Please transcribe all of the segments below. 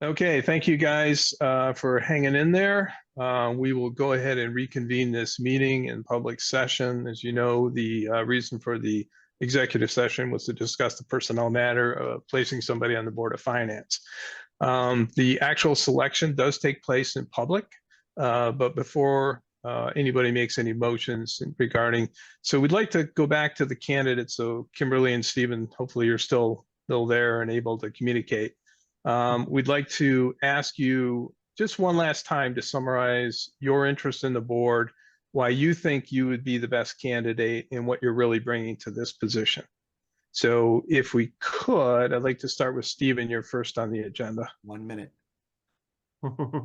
Okay, thank you guys for hanging in there. We will go ahead and reconvene this meeting in public session. As you know, the reason for the executive session was to discuss the personnel matter of placing somebody on the Board of Finance. The actual selection does take place in public, but before anybody makes any motions regarding, so we'd like to go back to the candidates. So Kimberly and Stephen, hopefully you're still there and able to communicate. We'd like to ask you just one last time to summarize your interest in the board, why you think you would be the best candidate, and what you're really bringing to this position. So if we could, I'd like to start with Stephen. You're first on the agenda. 1 minute.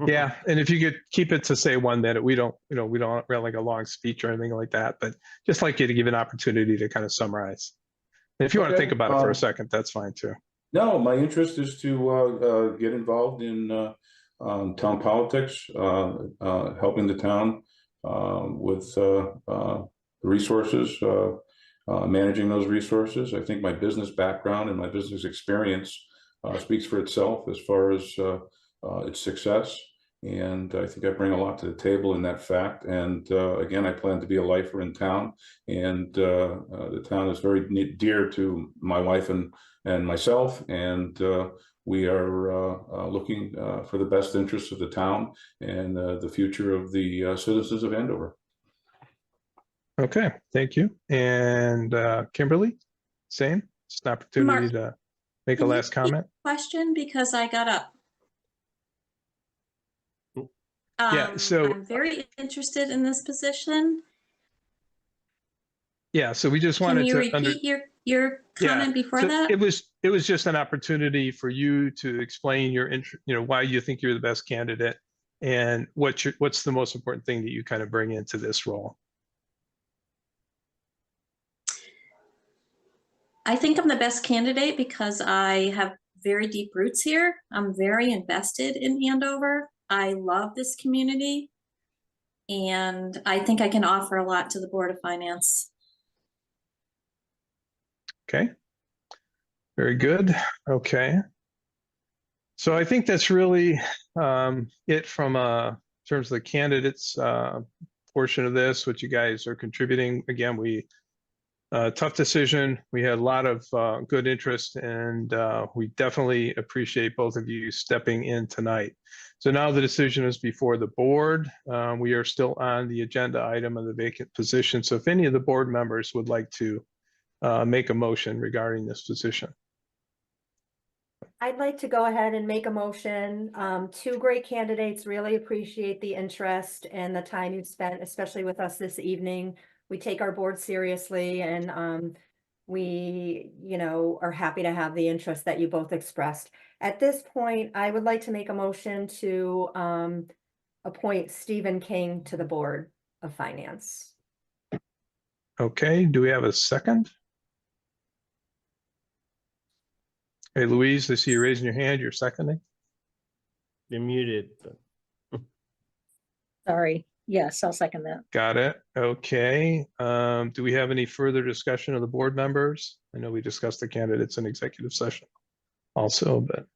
Yeah, and if you could keep it to say 1 minute, we don't really like a long speech or anything like that, but just like you to give an opportunity to kind of summarize. And if you want to think about it for a second, that's fine too. No, my interest is to get involved in town politics, helping the town with resources, managing those resources. I think my business background and my business experience speaks for itself as far as its success. And I think I bring a lot to the table in that fact. And again, I plan to be a lifer in town. And the town is very dear to my wife and myself. And we are looking for the best interests of the town and the future of the citizens of Andover. Okay, thank you. And Kimberly, same. It's an opportunity to make a last comment. Question, because I got up. Yeah, so I'm very interested in this position. Yeah, so we just wanted to Can you repeat your comment before so that? It was just an opportunity for you to explain your why you think you're the best candidate, and what's the most important thing that you kind of bring into this role. I think I'm the best candidate because I have very deep roots here. I'm very invested in Andover. I love this community, and I think I can offer a lot to the Board of Finance. Okay, very good. Okay, so I think that's really it from in terms of the candidates portion of this, what you guys are contributing. Again, tough decision. We had a lot of good interest, and we definitely appreciate both of you stepping in tonight. So now the decision is before the board. We are still on the agenda item of the vacant position. So if any of the board members would like to make a motion regarding this position. I'd like to go ahead and make a motion. Two great candidates. Really appreciate the interest and the time you've spent, especially with us this evening. We take our board seriously, and we, are happy to have the interest that you both expressed. At this point, I would like to make a motion to appoint Stephen King to the Board of Finance. Okay, do we have a second? Hey, Louise, I see you raising your hand. You're seconding. You're muted. Sorry. Yes, I'll second that. Got it. Okay. Do we have any further discussion of the board members? I know we discussed the candidates in executive session also, but.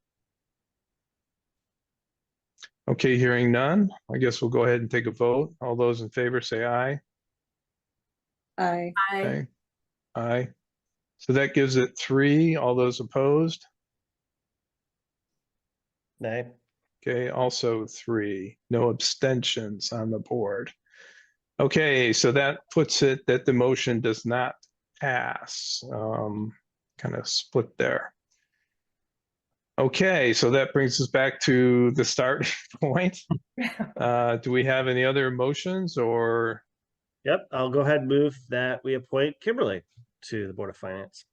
Okay, hearing none, I guess we'll go ahead and take a vote. All those in favor say aye. Aye. Okay. Aye. So that gives it 3. All those opposed? Nay. Okay, also 3. No abstentions on the board. Okay, so that puts it that the motion does not pass. Kind of split there. Okay, so that brings us back to the start point. Do we have any other motions or? Yep, I'll go ahead and move that we appoint Kimberly to the Board of Finance.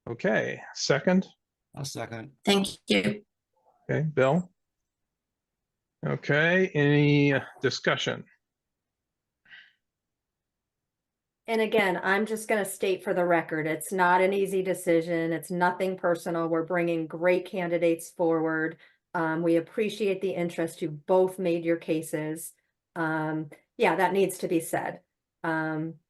Okay, second. I'll second. Thank you. Okay, Bill. Okay, any discussion? And again, I'm just going to state for the record, it's not an easy decision. It's nothing personal. We're bringing great candidates forward. We appreciate the interest. You both made your cases. Yeah, that needs to be said.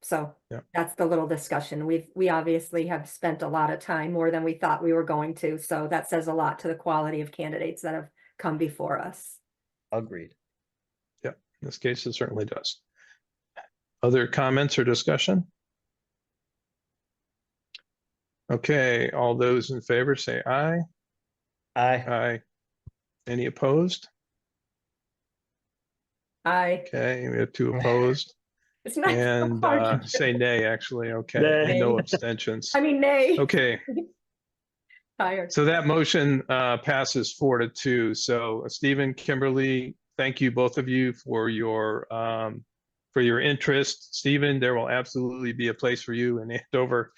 So Yeah. that's the little discussion. We obviously have spent a lot of time, more than we thought we were going to. So that says a lot to the quality of candidates that have come before us. Agreed. In this case, it certainly does. Other comments or discussion? Okay, all those in favor say aye. Aye. Aye. Any opposed? Okay, we have 2 opposed. It's not so And hard to say nay, actually. Okay, Nay. and no abstentions. I mean, nay. Okay, Tired. so that motion passes 4-2. So Stephen, Kimberly, thank you both of you for your interest. Stephen, there will absolutely be a place for you in Andover.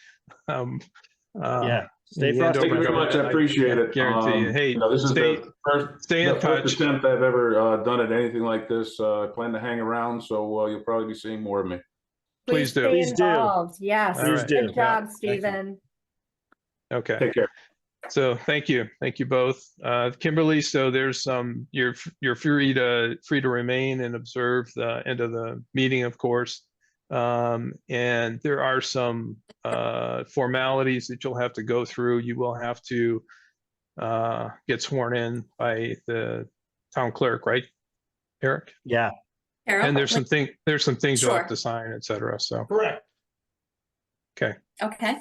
Yeah. Stay the frosty. Thank you Andover very much. I government, appreciate it. guarantee you. Hey, This is stay in the first touch. attempt I've ever done at anything like this. I plan to hang around, so you'll probably be seeing more of me. Please do. Stay Please do. involved. Yes. All right. Good job, Yeah. Stephen. Okay. Take care. So thank you both. Kimberly, so there's some, you're free to remain and observe the end of the meeting, of course. And there are some formalities that you'll have to go through. You will have to get sworn in by the town clerk, right, Eric? Yeah. Carol, And there's some things you'll have Sure. to sign, et cetera. So, Correct. okay. Okay.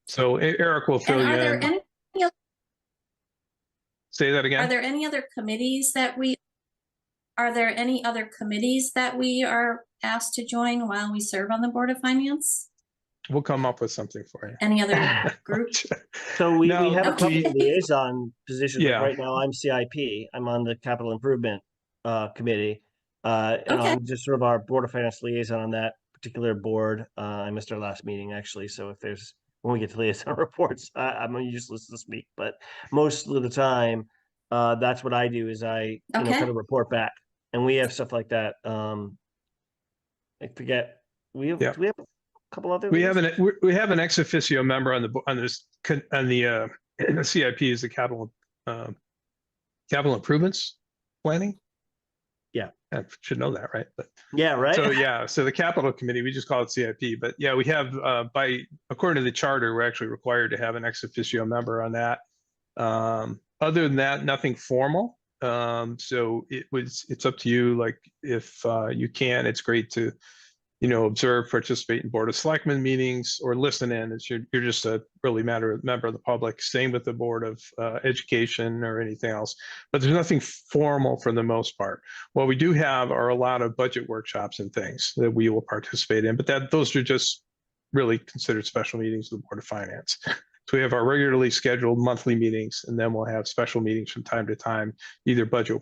So Eric will And fill you are there in. any, Say that are again. there any other committees that we are asked to join while we serve on the Board of Finance? We'll come up with something for you. Any other groups? So we No, have a Okay. couple of liaison positions. Like Yeah. right now, I'm CIP. I'm on the capital improvement committee. And Okay. I'm just sort of our Board of Finance liaison on that particular board. I missed our last meeting actually. So if there's, when we get to liaison reports, I'm useless this week, but most of the time, that's what I do is I, Okay. kind of report back, and we have stuff like that. I forget, do we have a couple other? We have an ex officio member on the CIP is the capital improvements planning. Yeah. I should know that, right? But Yeah, right. so the capital committee, we just call it CIP, but yeah, we have according to the charter, we're actually required to have an ex officio member on that. Other than that, nothing formal. So it's up to you. Like if you can, it's great to observe, participate in Board of Selectmen meetings, or listen in. You're just a really member of the public. Same with the Board of Education or anything else. But there's nothing formal for the most part. What we do have are a lot of budget workshops and things that we will participate in. But those are just really considered special meetings of the Board of Finance. So we have our regularly scheduled monthly meetings, and then we'll have special meetings from time to time, either budget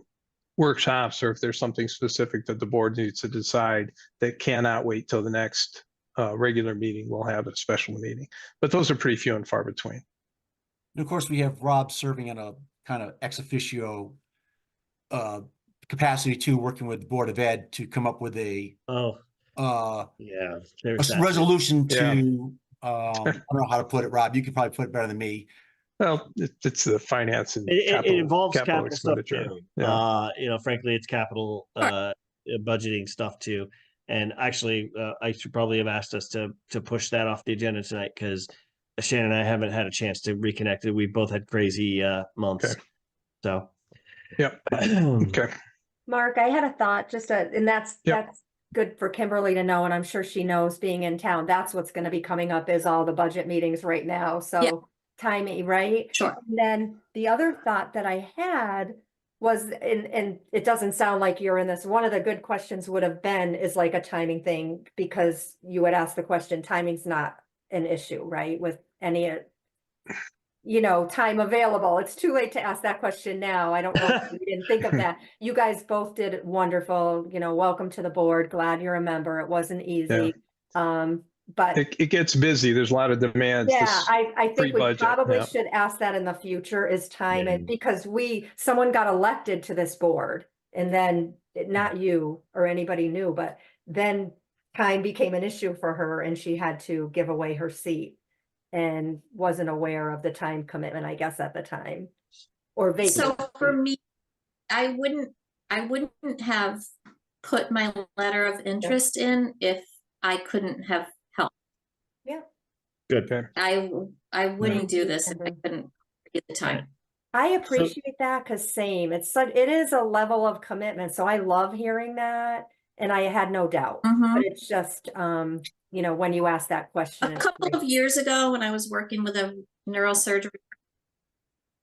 workshops, or if there's something specific that the board needs to decide that cannot wait till the next regular meeting, we'll have a special meeting. But those are pretty few and far between. And of course, we have Rob serving in a kind of ex officio capacity too, working with the Board of Ed to come up with a Oh, yeah. There's a that. resolution Yeah. to I don't know how to put it, Rob. You could probably put it better than me. Well, it's the finance and It involves capital stuff expenditure. too. Yeah. Frankly, it's capital budgeting stuff too. And actually, I should probably have asked us to push that off the agenda tonight because Shannon and I haven't had a chance to reconnect. We both had crazy months. Okay. So, Yep. Okay. Mark, I had a thought, and that's good for Kimberly to know, and I'm sure she knows being in town. That's what's going to be coming up is all the budget meetings right now. So Yeah. timing, right? Sure. And then the other thought that I had was, and it doesn't sound like you're in this, one of the good questions would have been is like a timing thing, because you would ask the question, timing's not an issue, right? With any time available. It's too late to ask that question now. I don't know if you didn't think of that. You guys both did wonderful, welcome to the board. Glad you're a member. It wasn't easy. But it gets busy. There's a lot of demands. yeah, I think we pre-budget, probably yeah. should ask that in the future is time, Yeah. and because someone got elected to this board, and then not you or anybody new, but then time became an issue for her and she had to give away her seat and wasn't aware of the time commitment, I guess, at the time. Or vacant. So for me, I wouldn't have put my letter of interest in if I couldn't have helped. Yeah. Good. Okay. I wouldn't do this if I Mhm. couldn't get the time. I appreciate that because same, it is a level of commitment. So I love hearing that. And I had no doubt, Mhm. but it's just, you know, when you ask that question. A it's couple great. of years ago when I was working with a neurosurgery,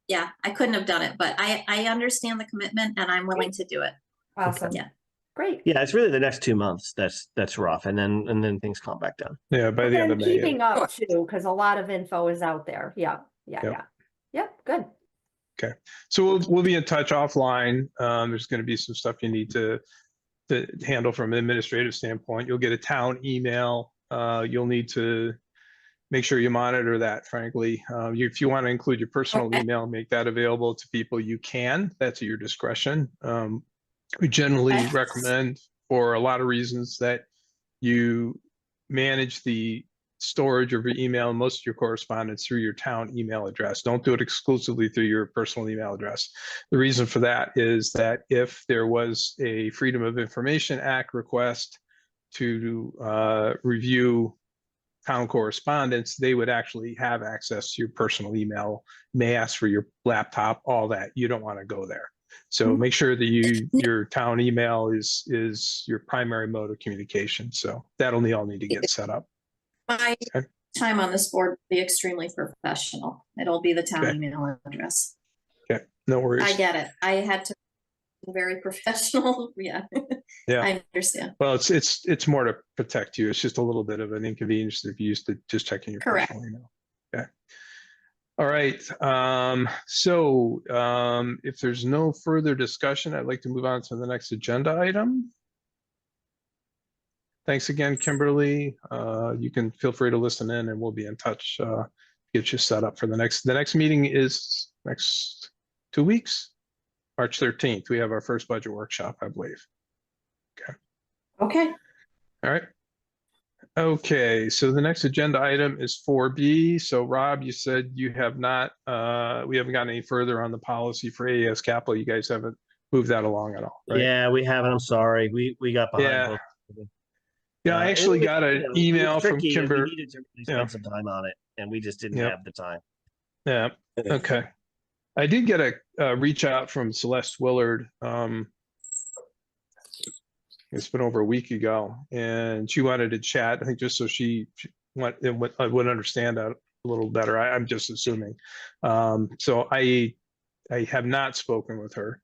yeah, I couldn't have done it, but I understand the commitment and I'm willing to do it. Awesome. Yeah. Great. Yeah, it's really the next 2 months that's rough, and then things calm back down. Yeah, by the end of And May. keeping up too, because a lot of info is out there. Yeah, yeah, Yep. yeah. Yep, good. So we'll be in touch offline. There's going to be some stuff you need to handle from an administrative standpoint. You'll get a town email. You'll need to make sure you monitor that, frankly. If you want to include your personal Okay. email, make that available to people, you can. That's at your discretion. We generally Okay. recommend, for a lot of reasons, that you manage the storage of your email and most of your correspondence through your town email address. Don't do it exclusively through your personal email address. The reason for that is that if there was a Freedom of Information Act request to review town correspondence, they would actually have access to your personal email, may ask for your laptop, all that. You don't want to go there. So make sure that your town email is your primary mode of communication. So that'll all need to get set up. My Okay. time on this board will be extremely professional. It'll be the town Okay. email address. Okay, no worries. I get it. I had to be very professional. Yeah. Yeah. I understand. Well, it's more to protect you. It's just a little bit of an inconvenience if you used to just checking your Correct. personal email. Okay. All right. If there's no further discussion, I'd like to move on to the next agenda item. Thanks again, Kimberly. You can feel free to listen in and we'll be in touch, get you set up for the next meeting is next 2 weeks, March 13th. We have our first budget workshop, I believe. Okay. All right. Okay, so the next agenda item is 4B. So Rob, you said you have not, we haven't gotten any further on the policy for AES Capital. You guys haven't moved that along at all, right? Yeah, we haven't. I'm sorry. We got behind. Yeah. both. Yeah, I And actually it was, got an it was email from tricky, and Kimber. we needed to really Yeah. spend some time on it, and we just didn't Yep. have the time. Yeah, okay. I did get a reach out from Celeste Willard. It's been over a week ago, and she wanted to chat, I think, just so she would understand that a little better. I'm just assuming. So I have not spoken with her.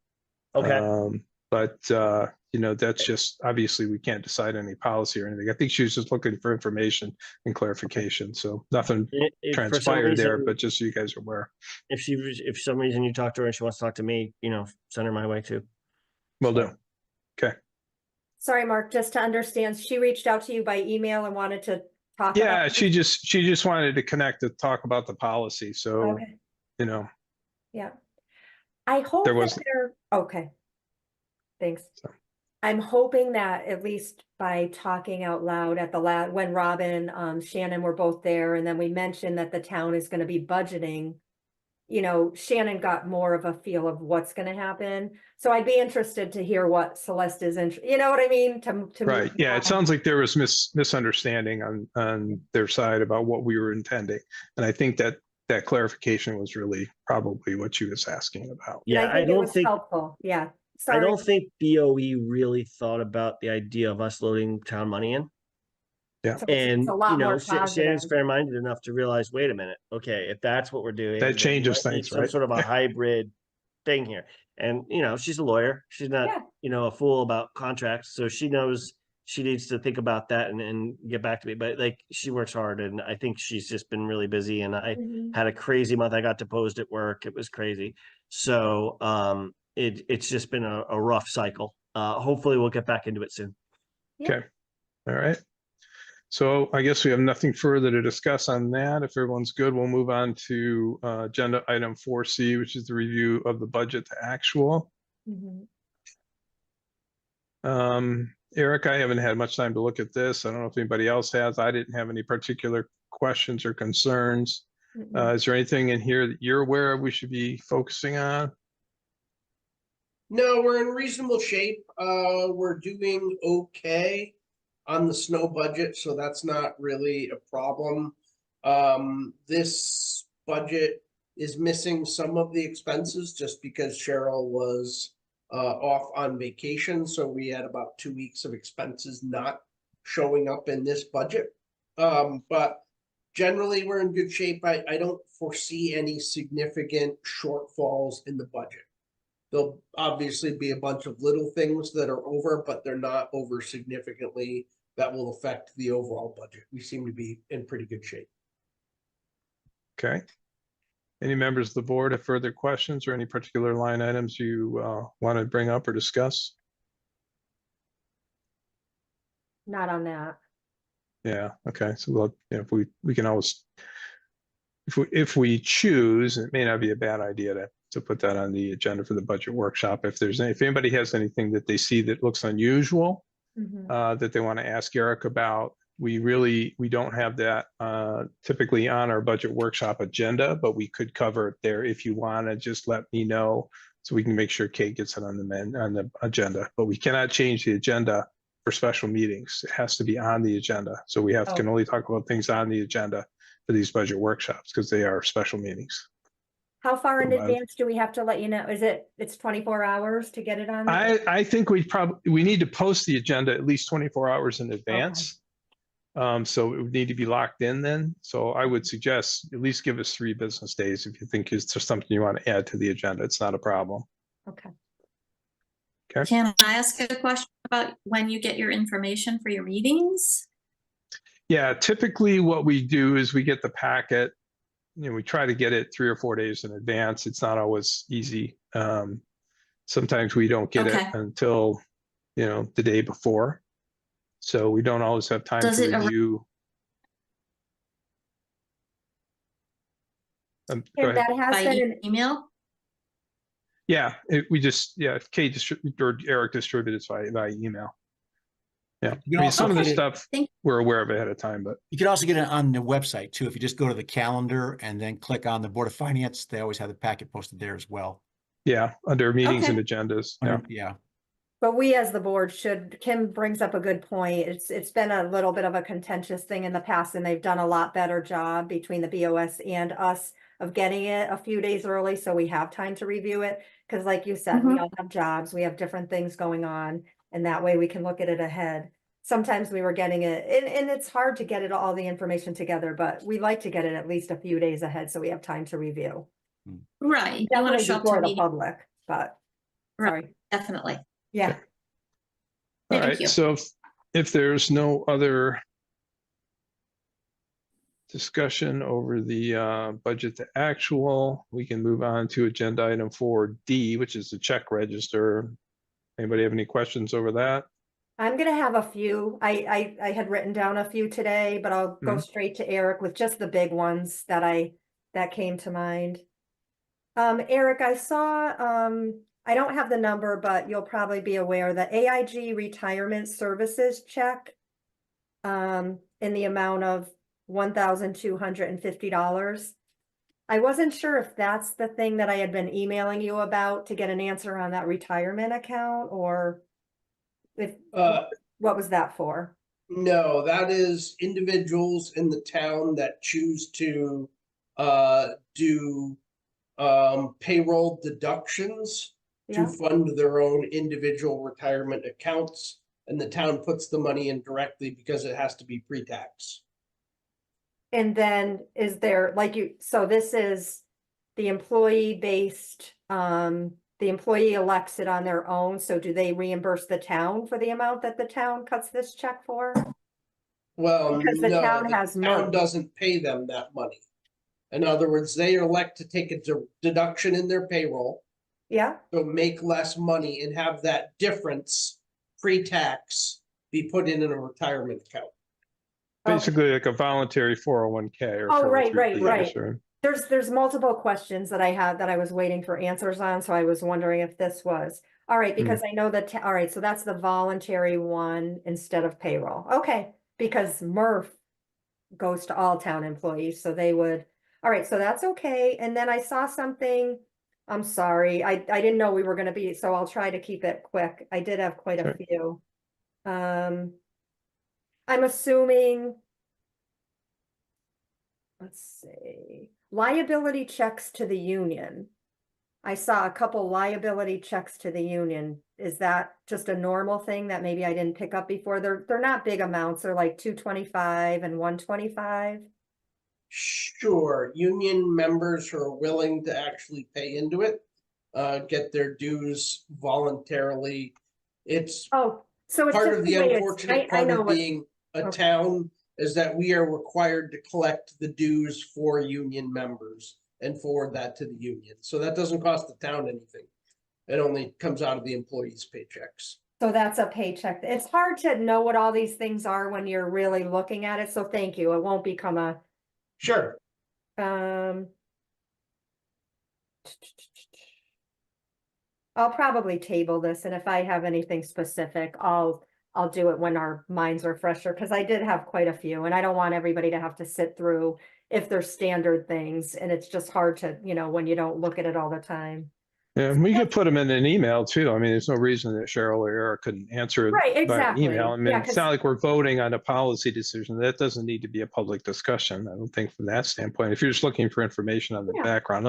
Okay. But that's just, obviously we can't decide any policy or anything. I think she was just looking for information and clarification. So nothing If for some transpired there, reason- but just so you guys are aware. if for some reason you talk to her and she wants to talk to me, send her my way too. Will do. Okay. Sorry, Mark, just to understand, she reached out to you by email and wanted to talk about Yeah, this? she just wanted to connect to talk about the policy. So, Okay, yeah. I hope There that was- they're, okay. Thanks. So. I'm hoping that at least by talking out loud at when Robin, Shannon were both there, and then we mentioned that the town is gonna be budgeting, Shannon got more of a feel of what's gonna happen. So I'd be interested to hear what Celeste is, you know what I mean? To right. move Yeah, on. it sounds like there was misunderstanding on their side about what we were intending. And I think that clarification was really probably what she was asking about. And Yeah, I I think it don't was think helpful, yeah. I Sorry. don't think BOE really thought about the idea of us loading town money in. So it's And a lot more Shannon's positive. fair-minded enough to realize, wait a minute, okay, if that's what we're doing, That then we changes might need things, some right? sort of a hybrid thing here. And she's a lawyer. She's not, a fool about contracts, so she knows she needs to think about that and get back to me. But she works hard, and I think she's just been really busy. And I Mhm. had a crazy month. I got deposed at work. It was crazy. So it's just been a rough cycle. Hopefully we'll get back into it soon. Okay. All right. So I guess we have nothing further to discuss on that. If everyone's good, we'll move on to agenda item 4C, which is the review of the budget to actual. Mhm. Eric, I haven't had much time to look at this. I don't know if anybody else has. I didn't have any particular questions or concerns. Mhm. Is there anything in here that you're aware of we should be focusing on? No, we're in reasonable shape. We're doing okay. on the snow budget, so that's not really a problem. This budget is missing some of the expenses just because Cheryl was off on vacation, so we had about 2 weeks of expenses not showing up in this budget. But generally, we're in good shape. I don't foresee any significant shortfalls in the budget. There'll obviously be a bunch of little things that are over, but they're not over significantly that will affect the overall budget. We seem to be in pretty good shape. Okay. Any members of the board have further questions or any particular line items you want to bring up or discuss? Not on that. Yeah, okay, so we'll, if we can always, if we choose, it may not be a bad idea to put that on the agenda for the budget workshop. If anybody has anything that they see that looks unusual, that they want to ask Eric about, we don't have that typically on our budget workshop agenda, but we could cover it there. If you want to just let me know so we can make sure Kate gets it on the agenda, but we cannot change the agenda for special meetings. It has to be on the agenda. So we can only talk about things on the agenda for these budget workshops because they are special meetings. How far in About it. advance do we have to let you know? It's 24 hours to get it on? I think we need to post the agenda at least 24 hours in advance. So it would need to be locked in then. So I would suggest at least give us 3 business days if you think it's just something you want to add to the agenda. It's not a problem. Okay. Okay. Can I ask a question about when you get your information for your meetings? Yeah, typically what we do is we get the packet, we try to get it 3 or 4 days in advance. It's not always easy. Sometimes we don't get it until, the day before. So we don't always have time to review. Go And ahead. that has By been an email? Yeah, Kate or Eric distributed it by email. Yeah, You I mean, also some of the get it- stuff Thank- we're aware of ahead of time, but You can also get it on the website too. If you just go to the calendar and then click on the Board of Finance, they always have the packet posted there as well. yeah, under meetings Okay. and agendas. Yeah. Yeah. But we as the board Kim brings up a good point. It's been a little bit of a contentious thing in the past and they've done a lot better job between the BOS and us of getting it a few days early so we have time to review it. Because like you said, we all have jobs, we have different things going on, and that way we can look at it ahead. Sometimes we were getting it, and it's hard to get all the information together, but we like to get it at least a few days ahead so we have time to review. Right. You want Definitely to show up before to the meeting, public, but Right. sorry. definitely. Yeah. All Thank right, you. so if there's no other discussion over the budget to actual, we can move on to agenda item 4D, which is the check register. Anybody have any questions over that? I'm gonna have a few. I had written down a few today, but I'll go straight to Eric with just the big ones that came to mind. Eric, I saw, I don't have the number, but you'll probably be aware that AIG Retirement Services check in the amount of $1,250. I wasn't sure if that's the thing that I had been emailing you about to get an answer on that retirement account, or if what was that for? No, that is individuals in the town that choose to do payroll deductions to Yeah, fund their own individual retirement accounts, and the town puts the money in directly because it has to be pre-tax. and then is there, so this is the employee-based, the employee elects it on their own, so do they reimburse the town for the amount that the town cuts this check for? Well, Because the no, town the has town money. doesn't pay them that money. In other words, they elect to take a deduction in their payroll, Yeah, so make less money and have that difference pre-tax be put in a retirement account. okay. Basically like a voluntary 401k or. Oh, right, 403b, right. or- There's multiple questions that I have that I was waiting for answers on, so I was wondering if this was. All right, because I know that, all right, so that's the voluntary one instead of payroll. Okay, because Murph goes to all town employees, so they would, all right, so that's okay. And then I saw something, I'm sorry, I didn't know we were gonna be, so I'll try to keep it quick. I did have quite a Sure. few. I'm assuming. Let's see, liability checks to the union. I saw a couple liability checks to the union. Is that just a normal thing that maybe I didn't pick up before? They're not big amounts. They're like 225 and 125. Sure, union members who are willing to actually pay into it, get their dues voluntarily. It's Oh, so it's part just of the way it's- unfortunate I part know of what- being a okay. town is that we are required to collect the dues for union members and forward that to the union. So that doesn't cost the town anything. It only comes out of the employees' paychecks. So that's a paycheck. It's hard to know what all these things are when you're really looking at it. So thank you. It won't become a, Sure. I'll probably table this, and if I have anything specific, I'll do it when our minds are fresher, because I did have quite a few, and I don't want everybody to have to sit through if they're standard things, and it's just hard to, when you don't look at it all the time. Yeah, we could put them in an email too. I mean, there's no reason that Cheryl or Eric couldn't answer it Right, by exactly. email. I mean, Yeah, it's not like we're voting on a policy decision. That doesn't need to be a public discussion. I don't think from that standpoint. If you're just looking for information on the Yeah. background,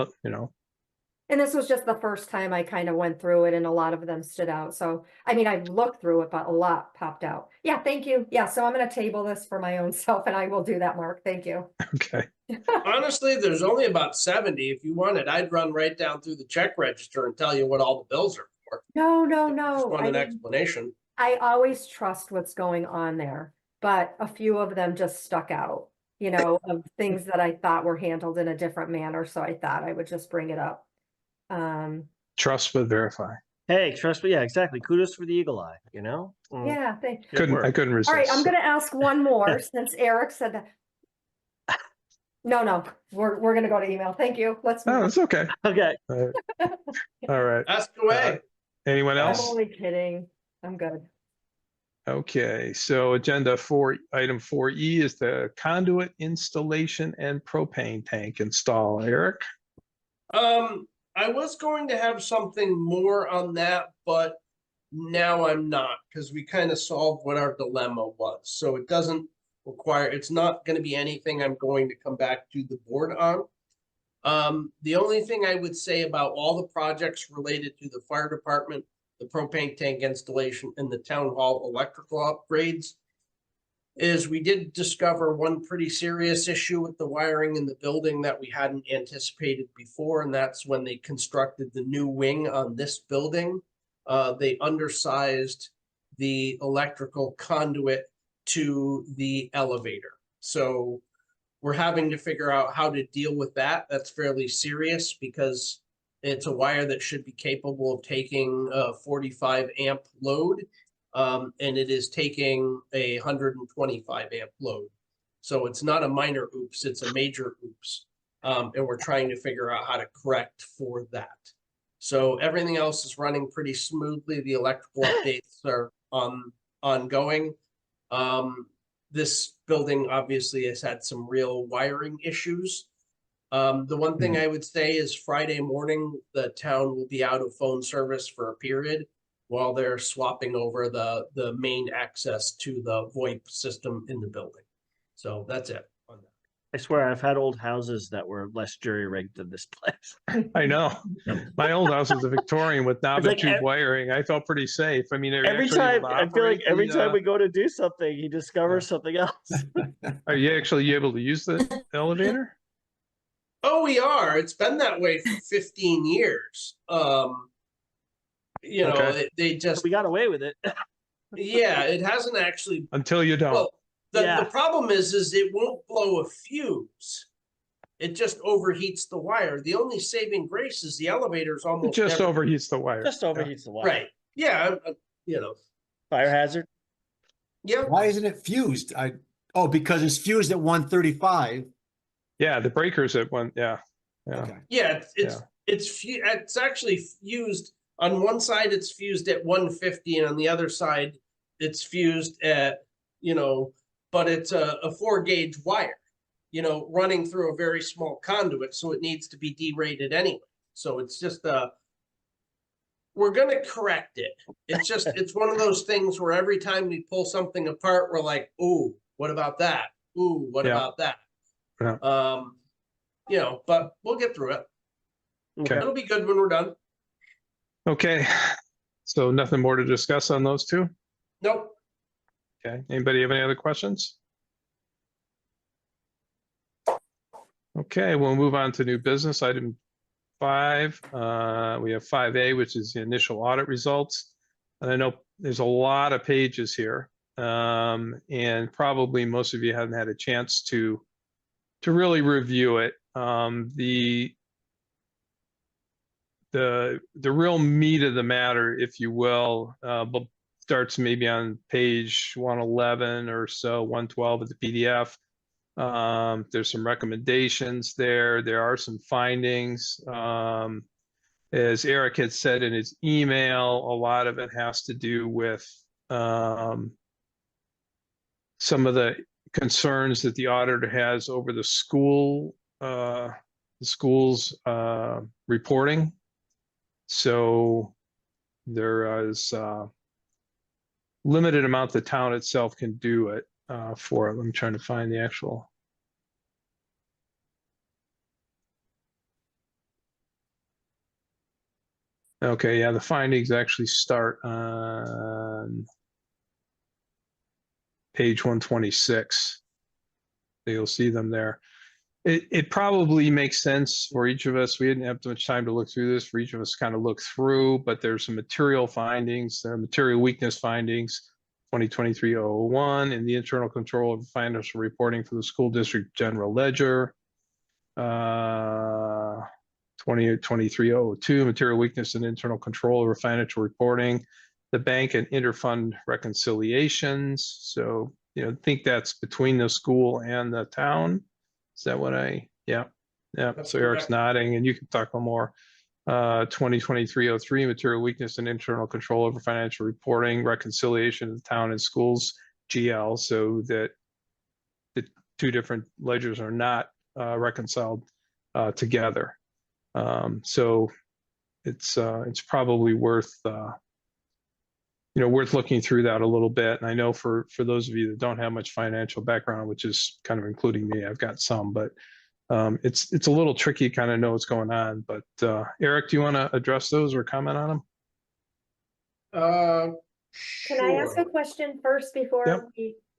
And this was just the first time I kind of went through it, and a lot of them stood out. So, I mean, I've looked through it, but a lot popped out. Yeah, thank you. Yeah, so I'm going to table this for my own self, and I will do that, Mark. Thank you. okay. Honestly, there's only about 70. If you wanted, I'd run right down through the check register and tell you what all the bills are for. No, no, If you just no. want I an mean, explanation. I always trust what's going on there, but a few of them just stuck out, of things that I thought were handled in a different manner. So I thought I would just bring it up. Trust but verify. Hey, trust me. Yeah, exactly. Kudos for the eagle eye, Mm, Yeah, good I work. couldn't resist. all right, I'm gonna ask one more since Eric said that. No, we're gonna go to email. Thank you. Let's No, move. it's okay. Okay. All right. Ask away. Anyone I'm else? only kidding. I'm good. Okay, so item 4E is the conduit installation and propane tank install. Eric? I was going to have something more on that, but now I'm not, because we kind of solved what our dilemma was. So it doesn't require, it's not going to be anything I'm going to come back to the board on. The only thing I would say about all the projects related to the fire department, the propane tank installation, and the town hall electrical upgrades is we did discover one pretty serious issue with the wiring in the building that we hadn't anticipated before, and that's when they constructed the new wing on this building. They undersized the electrical conduit to the elevator. So we're having to figure out how to deal with that. That's fairly serious because it's a wire that should be capable of taking a 45 amp load. And it is taking a 125 amp load. So it's not a minor oops, it's a major oops. And we're trying to figure out how to correct for that. So everything else is running pretty smoothly. The electrical updates are ongoing. This building obviously has had some real wiring issues. The one thing I would say is Friday morning, the town will be out of phone service for a period while they're swapping over the main access to the VoIP system in the building. So that's it on that. I swear I've had old houses that were less jury-rigged than this place. I know. My old house was a Victorian with knob It's and like tube ev- wiring. I felt pretty safe. I mean, Every time, I feel like every time we go to do something, he discovers something else. Are you actually able to use the elevator? Oh, we are. It's been that way for 15 years. Okay. They just, We got away with it. yeah, it hasn't actually. Until you don't. Well, the Yeah. problem is it won't blow a fuse. It just overheats the wire. The only saving grace is the elevator's It almost just never- overheats the wire. Just overheats the wire. Right. Yeah. Fire hazard. Yeah. Why isn't it fused? Because it's fused at 135. Yeah, the breakers at one. Yeah. Yeah. Okay. Yeah. It's actually fused on one side. It's fused at 150, and on the other side, it's fused at but it's a 4-gauge wire. Running through a very small conduit, so it needs to be derated anyway. So it's just we're gonna correct it. It's just, it's one of those things where every time we pull something apart, we're like, ooh, what about that? Ooh, what Yeah. about that? Yeah. You know, but we'll get through it. Okay. It'll be good when we're done. Okay, so nothing more to discuss on those two? Nope. Okay, anybody have any other questions? Okay, we'll move on to new business, item 5. We have 5A, which is the initial audit results. And I know there's a lot of pages here. And probably most of you haven't had a chance to really review it. The real meat of the matter, if you will, starts maybe on page 111 or so, 112 of the PDF. There's some recommendations there. There are some findings. As Eric had said in his email, a lot of it has to do with some of the concerns that the auditor has over the school's reporting. So there is limited amount the town itself can do it for it. I'm trying to find the actual. Okay, yeah, the findings actually start on page 126. You'll see them there. It probably makes sense for each of us. We didn't have too much time to look through this, for each of us kind of look through, but there's some material findings, material weakness findings, 2023-001, and the internal control of financial reporting for the school district general ledger. 2023-002, material weakness and internal control over financial reporting, the bank and interfund reconciliations. So, you know, I think that's between the school and the town. Is that what yeah. That's So Eric's correct. nodding, and you can talk a little more. 2023-03, material weakness and internal control over financial reporting, reconciliation of the town and schools GL, so that the two different ledgers are not reconciled together. So it's probably worth worth looking through that a little bit. And I know for those of you that don't have much financial background, which is kind of including me, I've got some, but it's a little tricky, kind of know what's going on. But Eric, do you want to address those or comment on them? Can I ask a Sure. question first before Yep.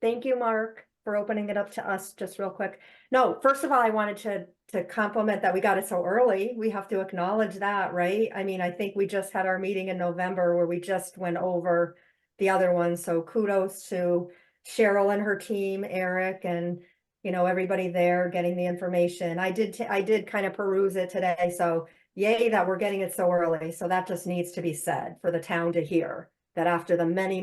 thank you, Mark, for opening it up to us just real quick. No, first of all, I wanted to compliment that we got it so early. We have to acknowledge that, right? I mean, I think we just had our meeting in November where we just went over the other ones. So kudos to Cheryl and her team, Eric, and everybody there getting the information. I did kind of peruse it today. So yay that we're getting it so early. So that just needs to be said for the town to hear. That after the many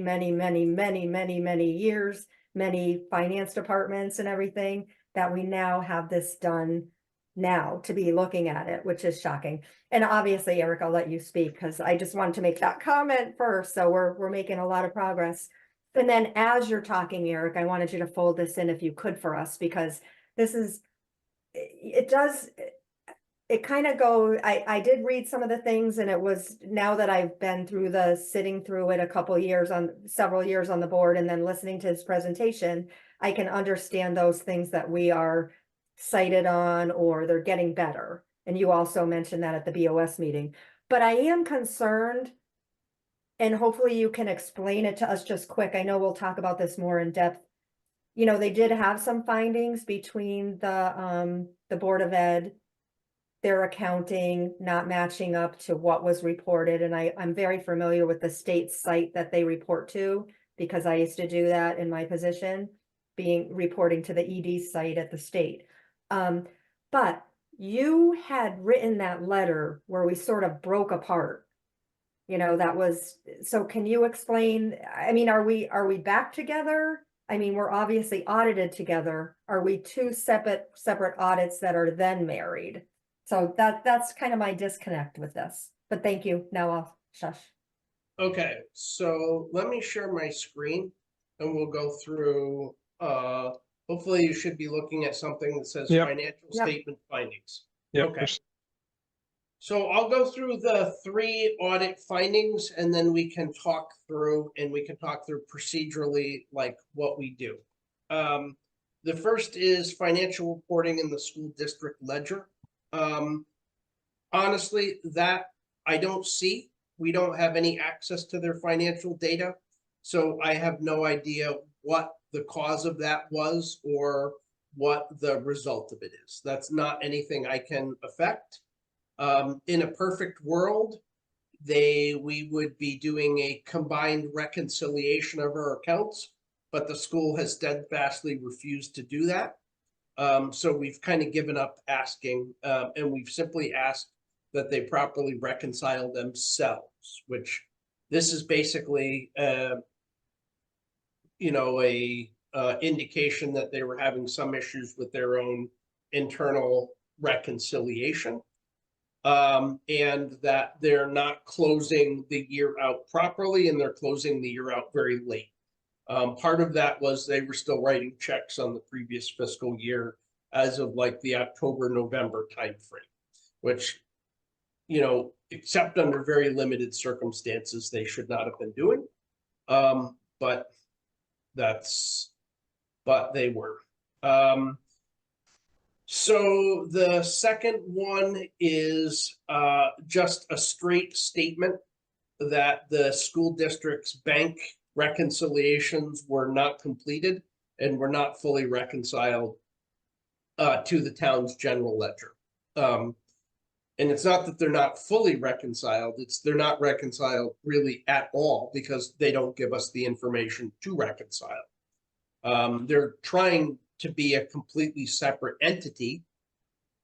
years, many finance departments and everything, that we now have this done now to be looking at it, which is shocking. And obviously, Eric, I'll let you speak because I just wanted to make that comment first. So we're making a lot of progress. And then as you're talking, Eric, I wanted you to fold this in if you could for us, because this is, it kind of I did read some of the things, and it was, now that I've been through sitting through it several years on the board and then listening to his presentation, I can understand those things that we are cited on, or they're getting better. And you also mentioned that at the BOS meeting, but I am concerned, and hopefully you can explain it to us just quick. I know we'll talk about this more in depth. They did have some findings between the Board of Ed, their accounting not matching up to what was reported. And I'm very familiar with the state site that they report to, because I used to do that in my position, reporting to the ED site at the state. But you had written that letter where we sort of broke apart. So can you explain, I mean, are we back together? I mean, we're obviously audited together. Are we two separate audits that are then married? So that's kind of my disconnect with this, but thank you. Now I'll shush. Okay, so let me share my screen and we'll go through, hopefully you should be looking at something that says Yep. financial Yep. statement findings. Yep. Okay. So I'll go through the 3 audit findings and then we can talk through procedurally like what we do. The first is financial reporting in the school district ledger. Honestly, that I don't see. We don't have any access to their financial data. So I have no idea what the cause of that was or what the result of it is. That's not anything I can affect. In a perfect world, we would be doing a combined reconciliation of our accounts, but the school has steadfastly refused to do that. So we've kind of given up asking, and we've simply asked that they properly reconcile themselves, which this is basically, you know, a indication that they were having some issues with their own internal reconciliation. And that they're not closing the year out properly and they're closing the year out very late. Part of that was they were still writing checks on the previous fiscal year as of like the October, November timeframe, which, you know, except under very limited circumstances, they should not have been doing. But they were. So the second one is just a straight statement that the school district's bank reconciliations were not completed and were not fully reconciled to the town's general ledger. And it's not that they're not fully reconciled, it's they're not reconciled really at all because they don't give us the information to reconcile. They're trying to be a completely separate entity,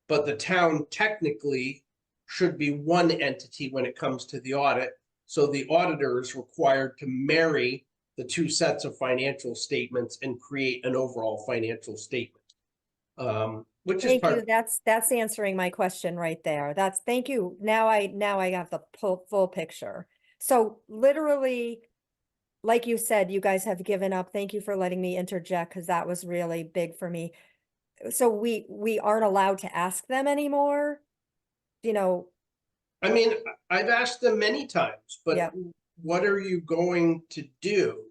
but the town technically should be one entity when it comes to the audit. So the auditor is required to marry the 2 sets of financial statements and create an overall financial statement. Which is Thank part you. That's answering my question right there. Thank you. Now I have the full picture. So literally, like you said, you guys have given up. Thank you for letting me interject because that was really big for me. So we aren't allowed to ask them anymore, you know. I mean, I've asked them many times, but Yeah. what are you going to do?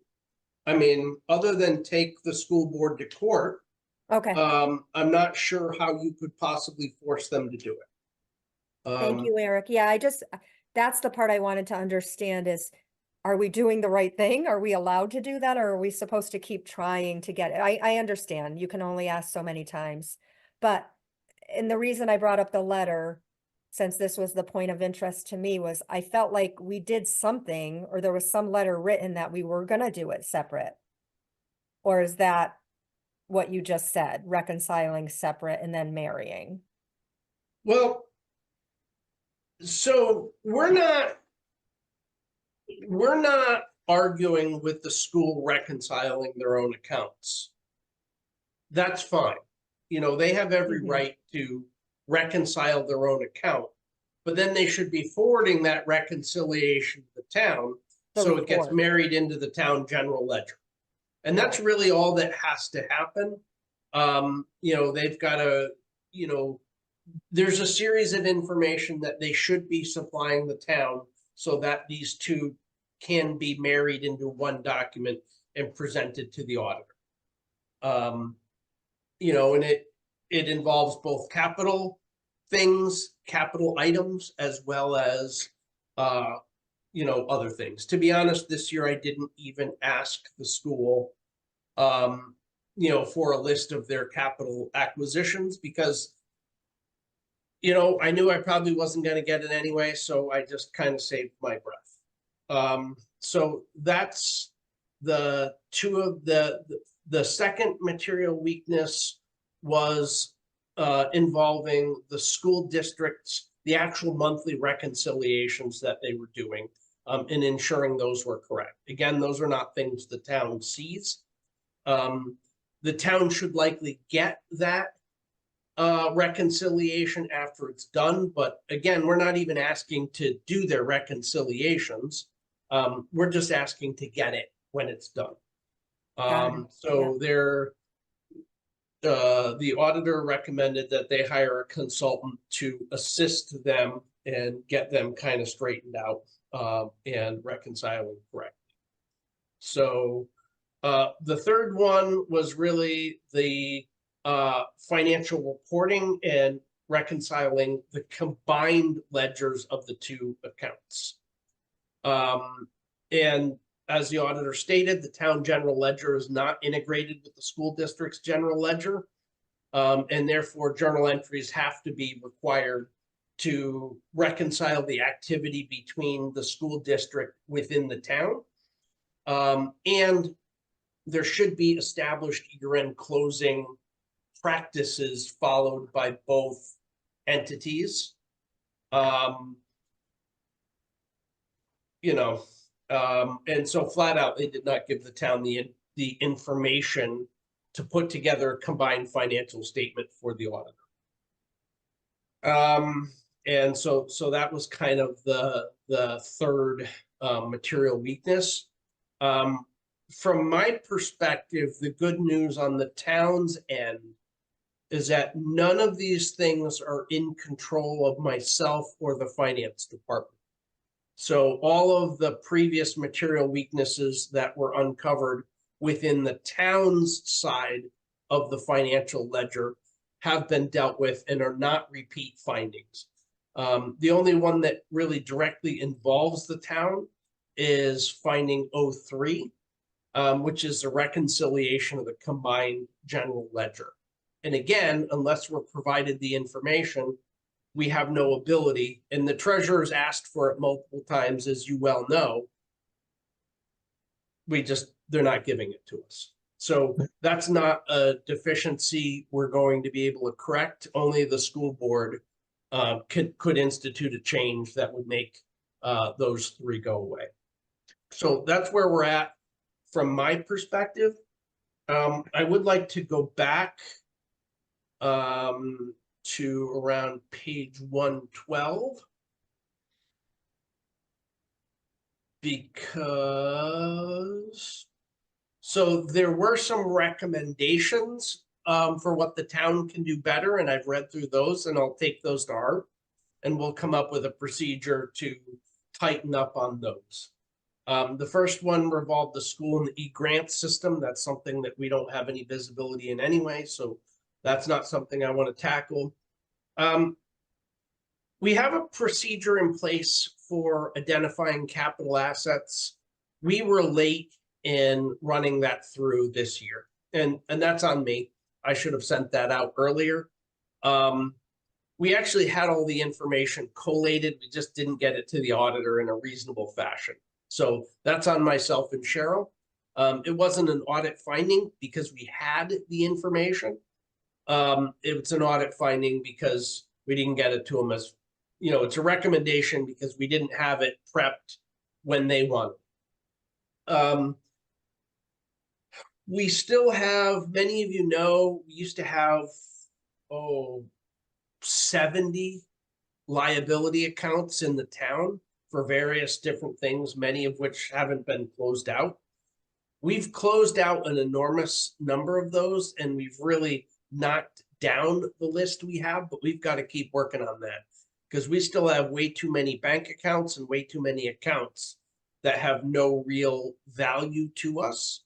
I mean, other than take the school board to court, Okay, I'm not sure how you could possibly force them to do it. thank you, Eric. Yeah, that's the part I wanted to understand is, are we doing the right thing? Are we allowed to do that? Or are we supposed to keep trying to get it? I understand you can only ask so many times, and the reason I brought up the letter, since this was the point of interest to me, was I felt like we did something, or there was some letter written that we were gonna do it separate. Or is that what you just said, reconciling separate and then marrying? Well, so we're not arguing with the school reconciling their own accounts. That's fine. You know, they have every Mhm. right to reconcile their own account, but then they should be forwarding that reconciliation to the town The so it gets report. married into the town general ledger. And that's really all that has to happen. You know, they've got there's a series of information that they should be supplying the town so that these 2 can be married into one document and presented to the auditor. You know, and it involves both capital things, capital items, as well as, you know, other things. To be honest, this year I didn't even ask the school, you know, for a list of their capital acquisitions because, you know, I knew I probably wasn't going to get it anyway, so I just kind of saved my breath. So that's the 2 of the second material weakness was involving the school districts, the actual monthly reconciliations that they were doing, and ensuring those were correct. Again, those are not things the town sees. The town should likely get that reconciliation after it's done, but again, we're not even asking to do their reconciliations. We're just asking to get it when it's done. Got it. So the auditor recommended that they hire a consultant to assist them and get them kind of straightened out and reconciling correctly. So the third one was really the financial reporting and reconciling the combined ledgers of the two accounts. And as the auditor stated, the town general ledger is not integrated with the school district's general ledger. And therefore journal entries have to be required to reconcile the activity between the school district within the town. And there should be established year-end closing practices followed by both entities. And so flat out, they did not give the town the information to put together a combined financial statement for the auditor. And so that was kind of the third material weakness. From my perspective, the good news on the town's end is that none of these things are in control of myself or the finance department. So all of the previous material weaknesses that were uncovered within the town's side of the financial ledger have been dealt with and are not repeat findings. The only one that really directly involves the town is finding 03, which is the reconciliation of the combined general ledger. And again, unless we're provided the information, we have no ability, and the treasurer's asked for it multiple times, as you well know. They're not giving it to us. So that's not a deficiency we're going to be able to correct. Only the school board could institute a change that would make those three go away. So that's where we're at from my perspective. I would like to go back to around page 112. Because, so there were some recommendations for what the town can do better, and I've read through those, and I'll take those to heart, and we'll come up with a procedure to tighten up on those. The first one revolved the school and the e-grant system. That's something that we don't have any visibility in anyway, so that's not something I want to tackle. We have a procedure in place for identifying capital assets. We were late in running that through this year, and that's on me. I should have sent that out earlier. We actually had all the information collated. We just didn't get it to the auditor in a reasonable fashion. So that's on myself and Cheryl. It wasn't an audit finding because we had the information. It's an audit finding because we didn't get it to them as, it's a recommendation because we didn't have it prepped when they wanted. We still have, many of you know, we used to have, 70 liability accounts in the town for various different things, many of which haven't been closed out. We've closed out an enormous number of those, and we've really knocked down the list we have, but we've got to keep working on that because we still have way too many bank accounts and way too many accounts that have no real value to us.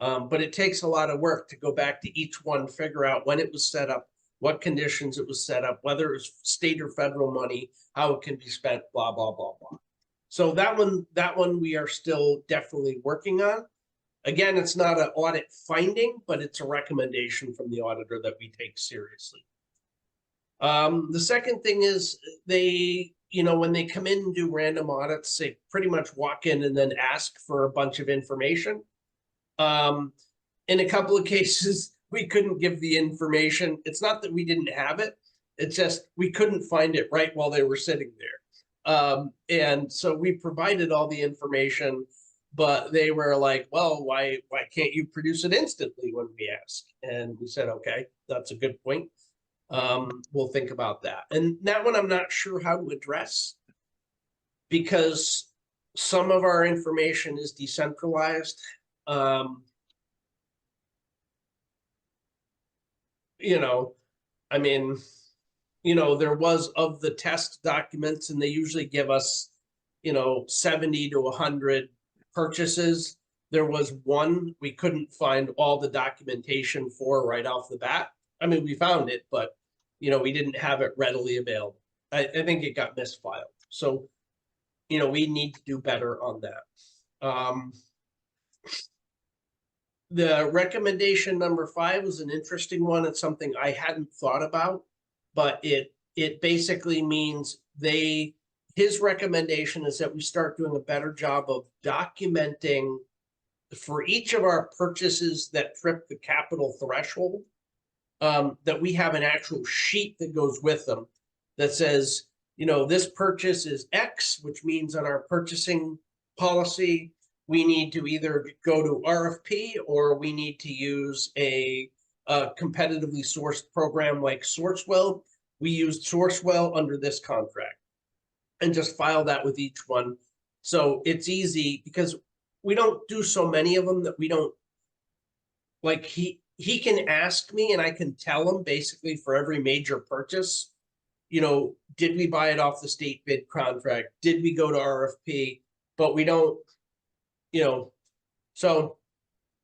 But it takes a lot of work to go back to each one, figure out when it was set up, what conditions it was set up, whether it was state or federal money, how it can be spent, blah, blah, blah, blah. So that one we are still definitely working on. Again, it's not an audit finding, but it's a recommendation from the auditor that we take seriously. The second thing is they, when they come in and do random audits, they pretty much walk in and then ask for a bunch of information. In a couple of cases, we couldn't give the information. It's not that we didn't have it. It's just we couldn't find it right while they were sitting there. And so we provided all the information, but they were like, well, why can't you produce it instantly when we ask? And we said, okay, that's a good point. We'll think about that. And that one I'm not sure how to address because some of our information is decentralized. you know, I mean, there was of the test documents and they usually give us, 70 to 100 purchases. There was one we couldn't find all the documentation for right off the bat. I mean, we found it, but, we didn't have it readily available. I think it got misfiled. So, we need to do better on that. The recommendation number 5 was an interesting one. It's something I hadn't thought about, but it basically means his recommendation is that we start doing a better job of documenting for each of our purchases that trip the capital threshold, that we have an actual sheet that goes with them that says, this purchase is X, which means on our purchasing policy, we need to either go to RFP or we need to use a competitively sourced program like Sourcewell. We used Sourcewell under this contract and just file that with each one. So it's easy because we don't do so many of them that we don't, like he can ask me and I can tell him basically for every major purchase, did we buy it off the state bid contract? Did we go to RFP? But we don't, so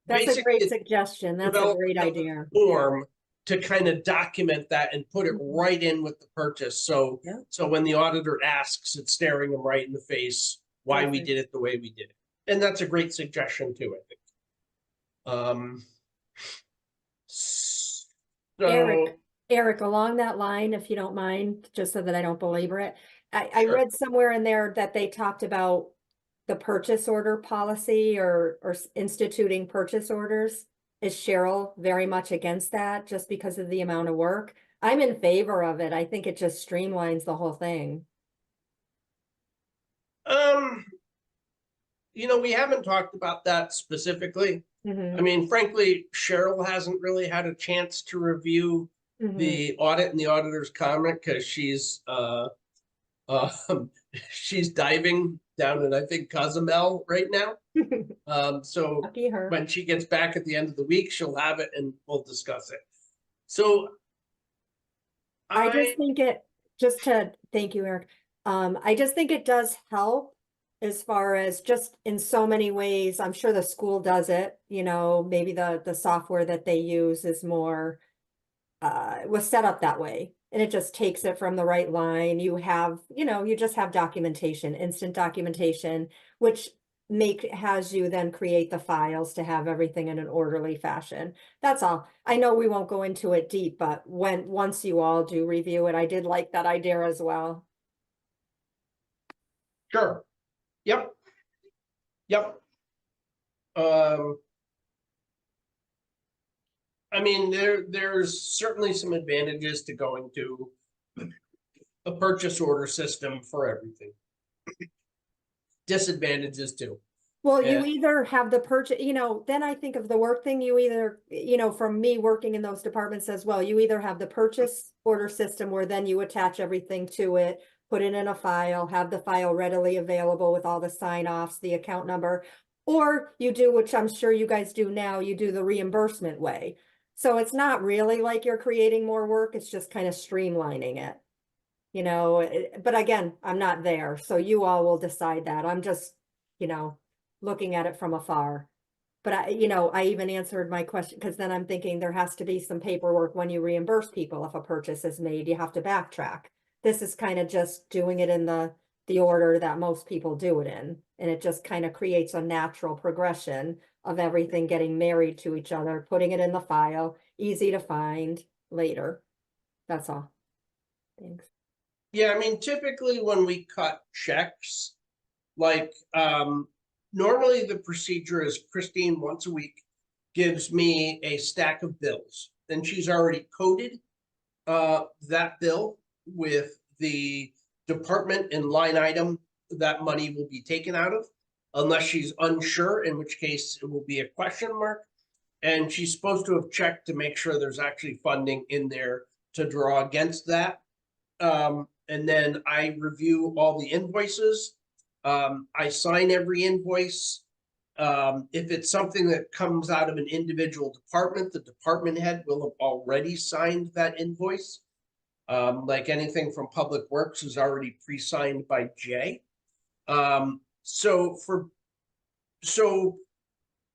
That's a basically great it's suggestion. That's a develop great another idea. form to kind of document that and put it right in with the purchase. So, Yeah. so when the auditor asks, it's staring them right in the face why we Perfect. did it the way we did it. And that's a great suggestion too, I think. So, Eric, along that line, if you don't mind, just so that I don't belabor it, I Sure. read somewhere in there that they talked about the purchase order policy or instituting purchase orders. Is Cheryl very much against that just because of the amount of work? I'm in favor of it. I think it just streamlines the whole thing. we haven't talked about that specifically. Mhm, I mean, frankly, Cheryl hasn't really had a chance to review mhm. the audit and the auditor's comment because she's she's diving down in I think Cozumel right now. So Lucky her. when she gets back at the end of the week, she'll have it and we'll discuss it. So I just think thank you, Eric. I just think it does help as far as just in so many ways. I'm sure the school does it, maybe the software that they use is more was set up that way. And it just takes it from the right line. You have, you just have documentation, instant documentation, which has you then create the files to have everything in an orderly fashion. That's all. I know we won't go into it deep, but once you all do review it, I did like that idea as well. sure. Yep. I mean, there's certainly some advantages to going to a purchase order system for everything. Disadvantages too. Well, Yeah. you either have the purchase, then I think of the work thing, you either, from me working in those departments as well, you either have the purchase order system where then you attach everything to it, put it in a file, have the file readily available with all the sign offs, the account number, or you do, which I'm sure you guys do now, you do the reimbursement way. So it's not really like you're creating more work, it's just kind of streamlining it. But again, I'm not there, so you all will decide that. I'm just, looking at it from afar. But I even answered my question because then I'm thinking there has to be some paperwork when you reimburse people. If a purchase is made, you have to backtrack. This is kind of just doing it in the order that most people do it in. And it just kind of creates a natural progression of everything getting married to each other, putting it in the file, easy to find later. That's all. Thanks. Yeah, I mean, typically when we cut checks, like normally the procedure is Christine once a week gives me a stack of bills. Then she's already coded that bill with the department and line item that money will be taken out of, unless she's unsure, in which case it will be a question mark. And she's supposed to have checked to make sure there's actually funding in there to draw against that. And then I review all the invoices. I sign every invoice. If it's something that comes out of an individual department, the department head will have already signed that invoice. Like anything from Public Works is already pre-signed by Jay. So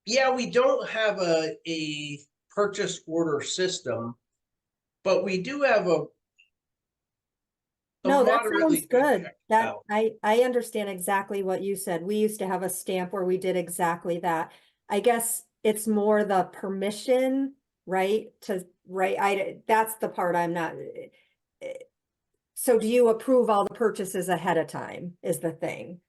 yeah, we don't have a purchase order system, but we do have a No, that moderately sounds good. check That, valve. I understand exactly what you said. We used to have a stamp where we did exactly that. I guess it's more the permission, right? That's the part I'm not. So do you approve all the purchases ahead of time is the thing?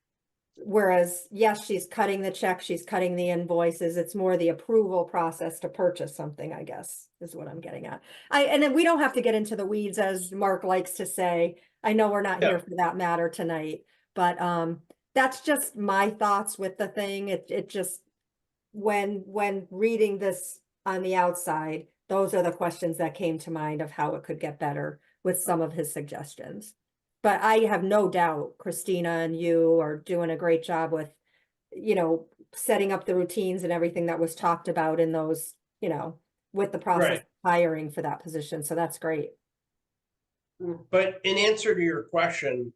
Whereas, yes, she's cutting the check, she's cutting the invoices. It's more the approval process to purchase something, I guess, is what I'm getting at. And then we don't have to get into the weeds, as Mark likes to say. I know we're not Yeah. here for that matter tonight, but that's just my thoughts with the thing. It just, when reading this on the outside, those are the questions that came to mind of how it could get better with some of his suggestions. But I have no doubt Christina and you are doing a great job with, setting up the routines and everything that was talked about in those, with the process Right. of hiring for that position. So that's great. But in answer to your question,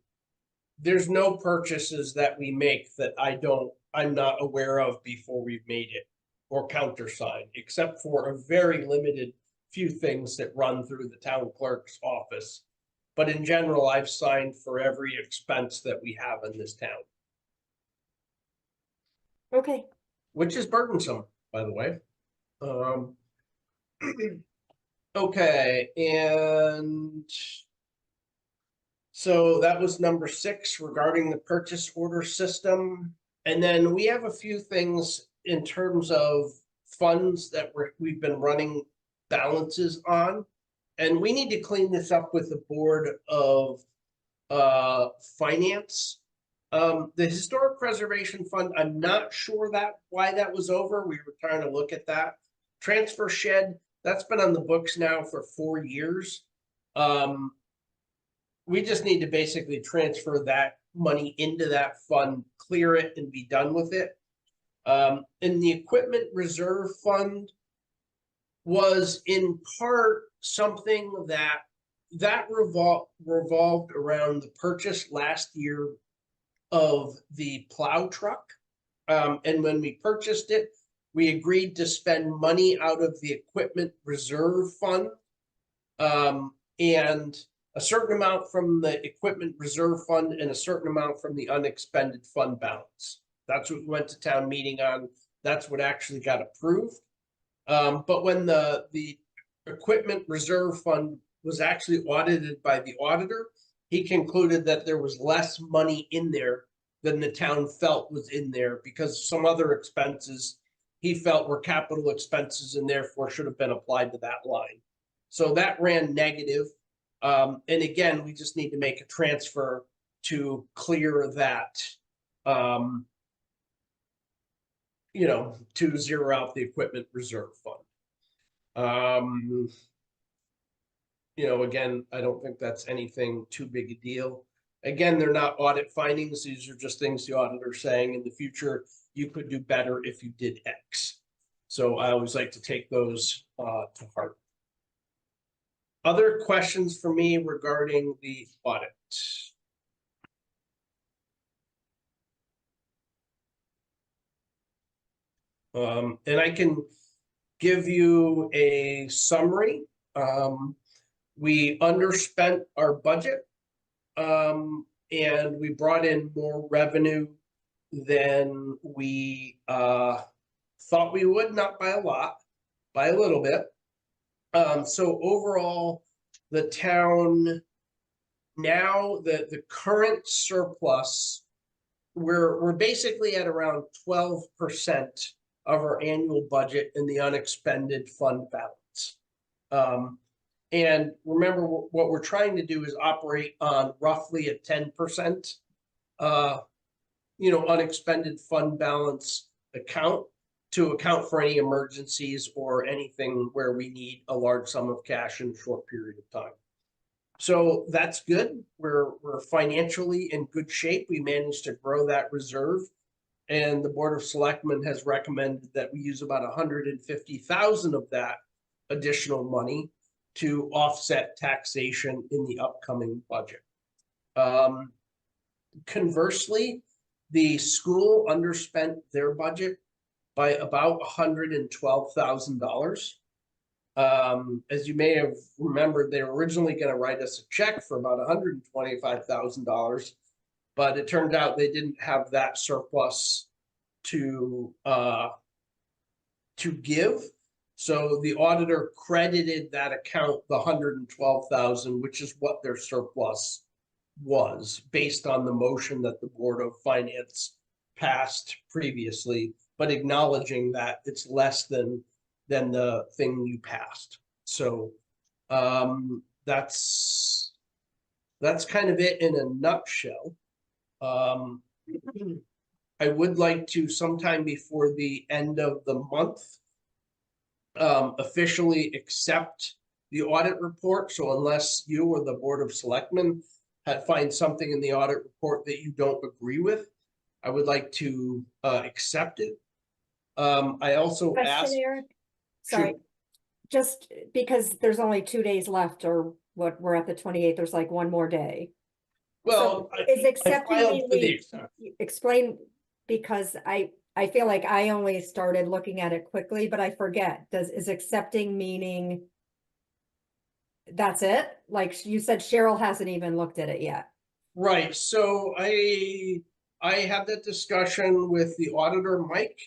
there's no purchases that we make that I'm not aware of before we've made it or countersigned, except for a very limited few things that run through the town clerk's office. But in general, I've signed for every expense that we have in this town, Okay. which is burdensome, by the way. Okay, and so that was number 6 regarding the purchase order system. And then we have a few things in terms of funds that we've been running balances on. And we need to clean this up with the Board of Finance. The Historic Preservation Fund, I'm not sure why that was over. We were trying to look at that. Transfer shed, that's been on the books now for 4 years. We just need to basically transfer that money into that fund, clear it, and be done with it. And the Equipment Reserve Fund was in part something that revolved around the purchase last year of the plow truck. And when we purchased it, we agreed to spend money out of the Equipment Reserve Fund. And a certain amount from the Equipment Reserve Fund and a certain amount from the unexpended fund balance. That's what we went to town meeting on. That's what actually got approved. But when the Equipment Reserve Fund was actually audited by the auditor, he concluded that there was less money in there than the town felt was in there because some other expenses he felt were capital expenses and therefore should have been applied to that line. So that ran negative. And again, we just need to make a transfer to clear that, to zero out the Equipment Reserve Fund. Again, I don't think that's anything too big a deal. Again, they're not audit findings. These are just things the auditor's saying in the future, you could do better if you did X. So I always like to take those to heart. Other questions for me regarding the audit? And I can give you a summary. We underspent our budget, and we brought in more revenue than we thought we would, not by a lot, by a little bit. So overall, the town now, the current surplus, we're basically at around 12% of our annual budget in the unexpended fund balance. And remember, what we're trying to do is operate on roughly a 10%, unexpended fund balance account to account for any emergencies or anything where we need a large sum of cash in a short period of time. So that's good. We're financially in good shape. We managed to grow that reserve. And the Board of Selectmen has recommended that we use about 150,000 of that additional money to offset taxation in the upcoming budget. Conversely, the school underspent their budget by about $112,000. As you may have remembered, they were originally going to write us a check for about $125,000, but it turned out they didn't have that surplus to give. So the auditor credited that account the $112,000, which is what their surplus was based on the motion that the Board of Finance passed previously, but acknowledging that it's less than the thing you passed. So that's kind of it in a nutshell. I would like to sometime before the end of the month officially accept the audit report. So unless you or the Board of Selectmen find something in the audit report that you don't agree with, I would like to accept it. I also asked. Question, Eric? Sorry, Sure. just because there's only 2 days left, or what, we're at the 28th, there's like one more day. Well, So is accepting filed mean for the we accept- explain, because I feel like I only started looking at it quickly, but I forget. Is accepting meaning that's it? Like you said, Cheryl hasn't even looked at it yet. Right, so I had that discussion with the auditor, Mike,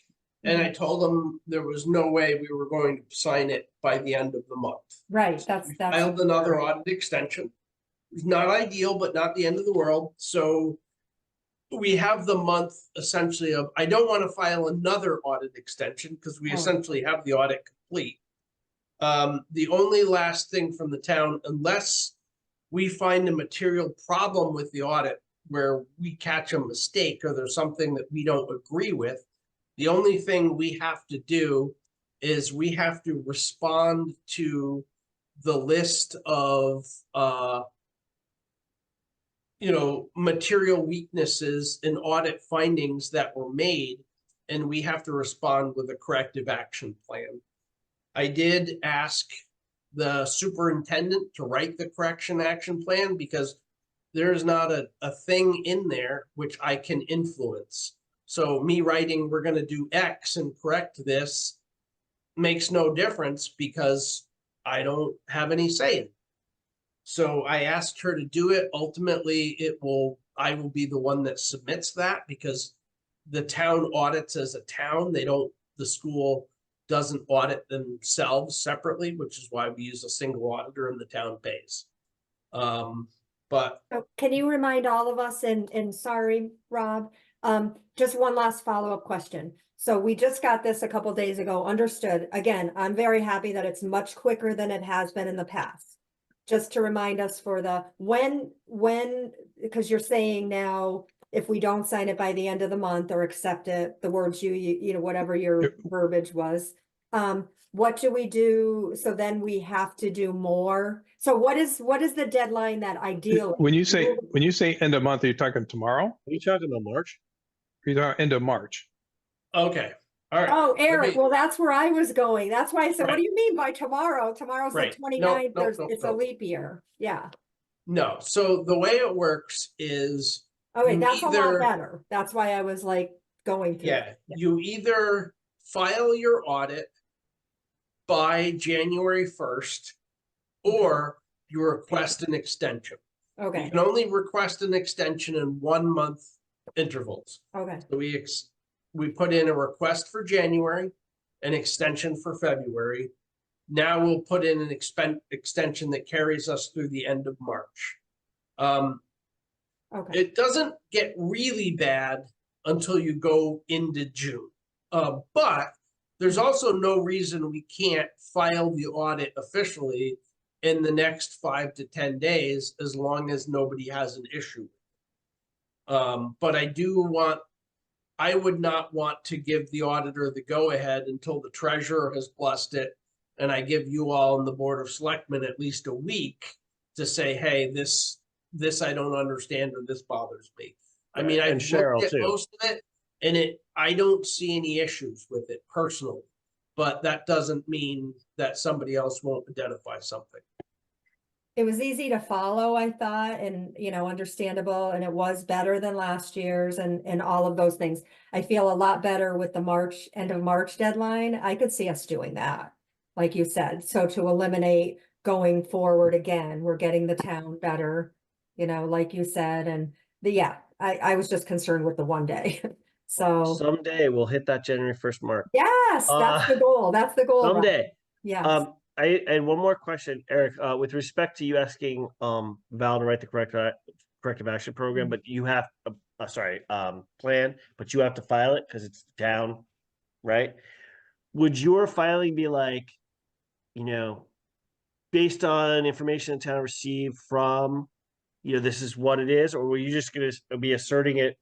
and I told him there was no way we were going to sign it by the end of the month. Right, that's. We filed another audit extension. It's not ideal, but not the end of the world, so we have the month essentially of, I don't want to file another audit extension because we Oh. essentially have the audit complete. The only last thing from the town, unless we find a material problem with the audit where we catch a mistake or there's something that we don't agree with, the only thing we have to do is we have to respond to the list of material weaknesses and audit findings that were made, and we have to respond with a corrective action plan. I did ask the superintendent to write the correction action plan because there's not a thing in there which I can influence. So me writing, we're going to do X and correct this makes no difference because I don't have any say in it. So I asked her to do it. Ultimately, I will be the one that submits that because the town audits as a town. The school doesn't audit themselves separately, which is why we use a single auditor and the town pays. But So can you remind all of us, and sorry, Rob, just one last follow-up question. So we just got this a couple days ago, understood. Again, I'm very happy that it's much quicker than it has been in the past. Just to remind us for the when, because you're saying now, if we don't sign it by the end of the month or accept it, the words you know, whatever your verbiage was, what do we do? So then we have to do more. So what is the deadline that ideally? When you say end of month, are you talking tomorrow? Are you talking about March? Are you talking end of March? okay, all right. Oh, Let Eric, me- well, that's where I was going. That's why I said, what Right. do you mean by tomorrow? Tomorrow's the Right. 29th. No, It's a no. leap year. Yeah. No, so the way it works is, Okay, You that's a lot either- better. That's why I was like going through. yeah, you either file your audit by January 1st or you request an extension. You Okay, can only request an extension in 1 month intervals. okay, So we put in a request for January, an extension for February. Now we'll put in an extension that carries us through the end of March. okay. It doesn't get really bad until you go into June. But there's also no reason we can't file the audit officially in the next 5 to 10 days, as long as nobody has an issue. But I would not want to give the auditor the go-ahead until the treasurer has blessed it. And I give you all in the Board of Selectmen at least a week to say, hey, this I don't understand, or this bothers me. I mean, And I've Cheryl, looked at too. most of it, And I don't see any issues with it personally, but that doesn't mean that somebody else won't identify something. It was easy to follow, I thought, and, understandable, and it was better than last year's and all of those things. I feel a lot better with the end of March deadline. I could see us doing that, like you said. So to eliminate going forward again, we're getting the town better, like you said, and I was just concerned with the one day. So, Someday we'll hit that January 1st mark. yes, that's the goal. That's the goal. Rob. Someday. Yes. And one more question, Eric, with respect to you asking Val to write the corrective action program, but you have plan, but you have to file it because it's down, right? Would your filing be like, based on information the town received from, this is what it is, or were you just going to be asserting it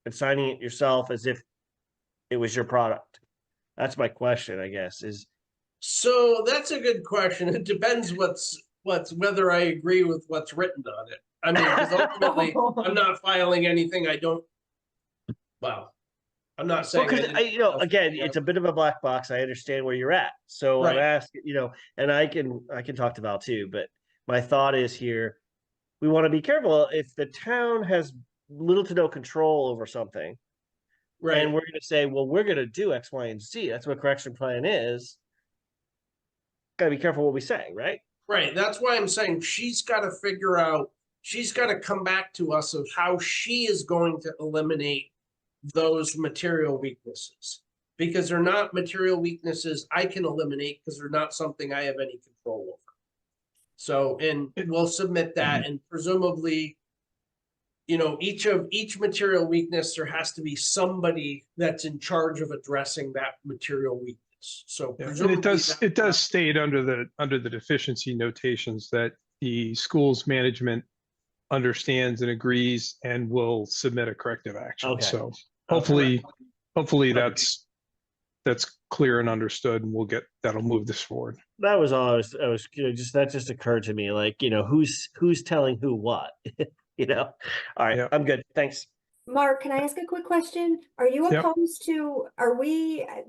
and signing it yourself as if it was your product? That's my question, I guess, is. So that's a good question. It depends whether I agree with what's written on it. I mean, because ultimately, I'm not filing anything I don't. Well, I'm not saying. Because again, it's a bit of a black box. I understand where you're at, so Right. I'm asking, and I can talk to Val too. But my thought is here, we want to be careful if the town has little to no control over something, Right. and we're going to say, well, we're going to do X, Y, and Z. That's what correction plan is. Got to be careful what we say, right? Right. That's why I'm saying she's got to figure out. She's got to come back to us of how she is going to eliminate those material weaknesses, because they're not material weaknesses I can eliminate because they're not something I have any control over. So, and we'll submit that, and presumably, each material weakness, there has to be somebody that's in charge of addressing that material weakness. So Yeah, and presumably it does state under the deficiency notations that the school's management understands and agrees and will submit a corrective action. Okay. So hopefully Okay. that's clear and understood, and that'll move this forward. That was all I was that just occurred to me, like, who's telling who what, all right. Yeah. I'm good. Thanks. Mark, can I ask a quick question? Are you Yep. opposed to,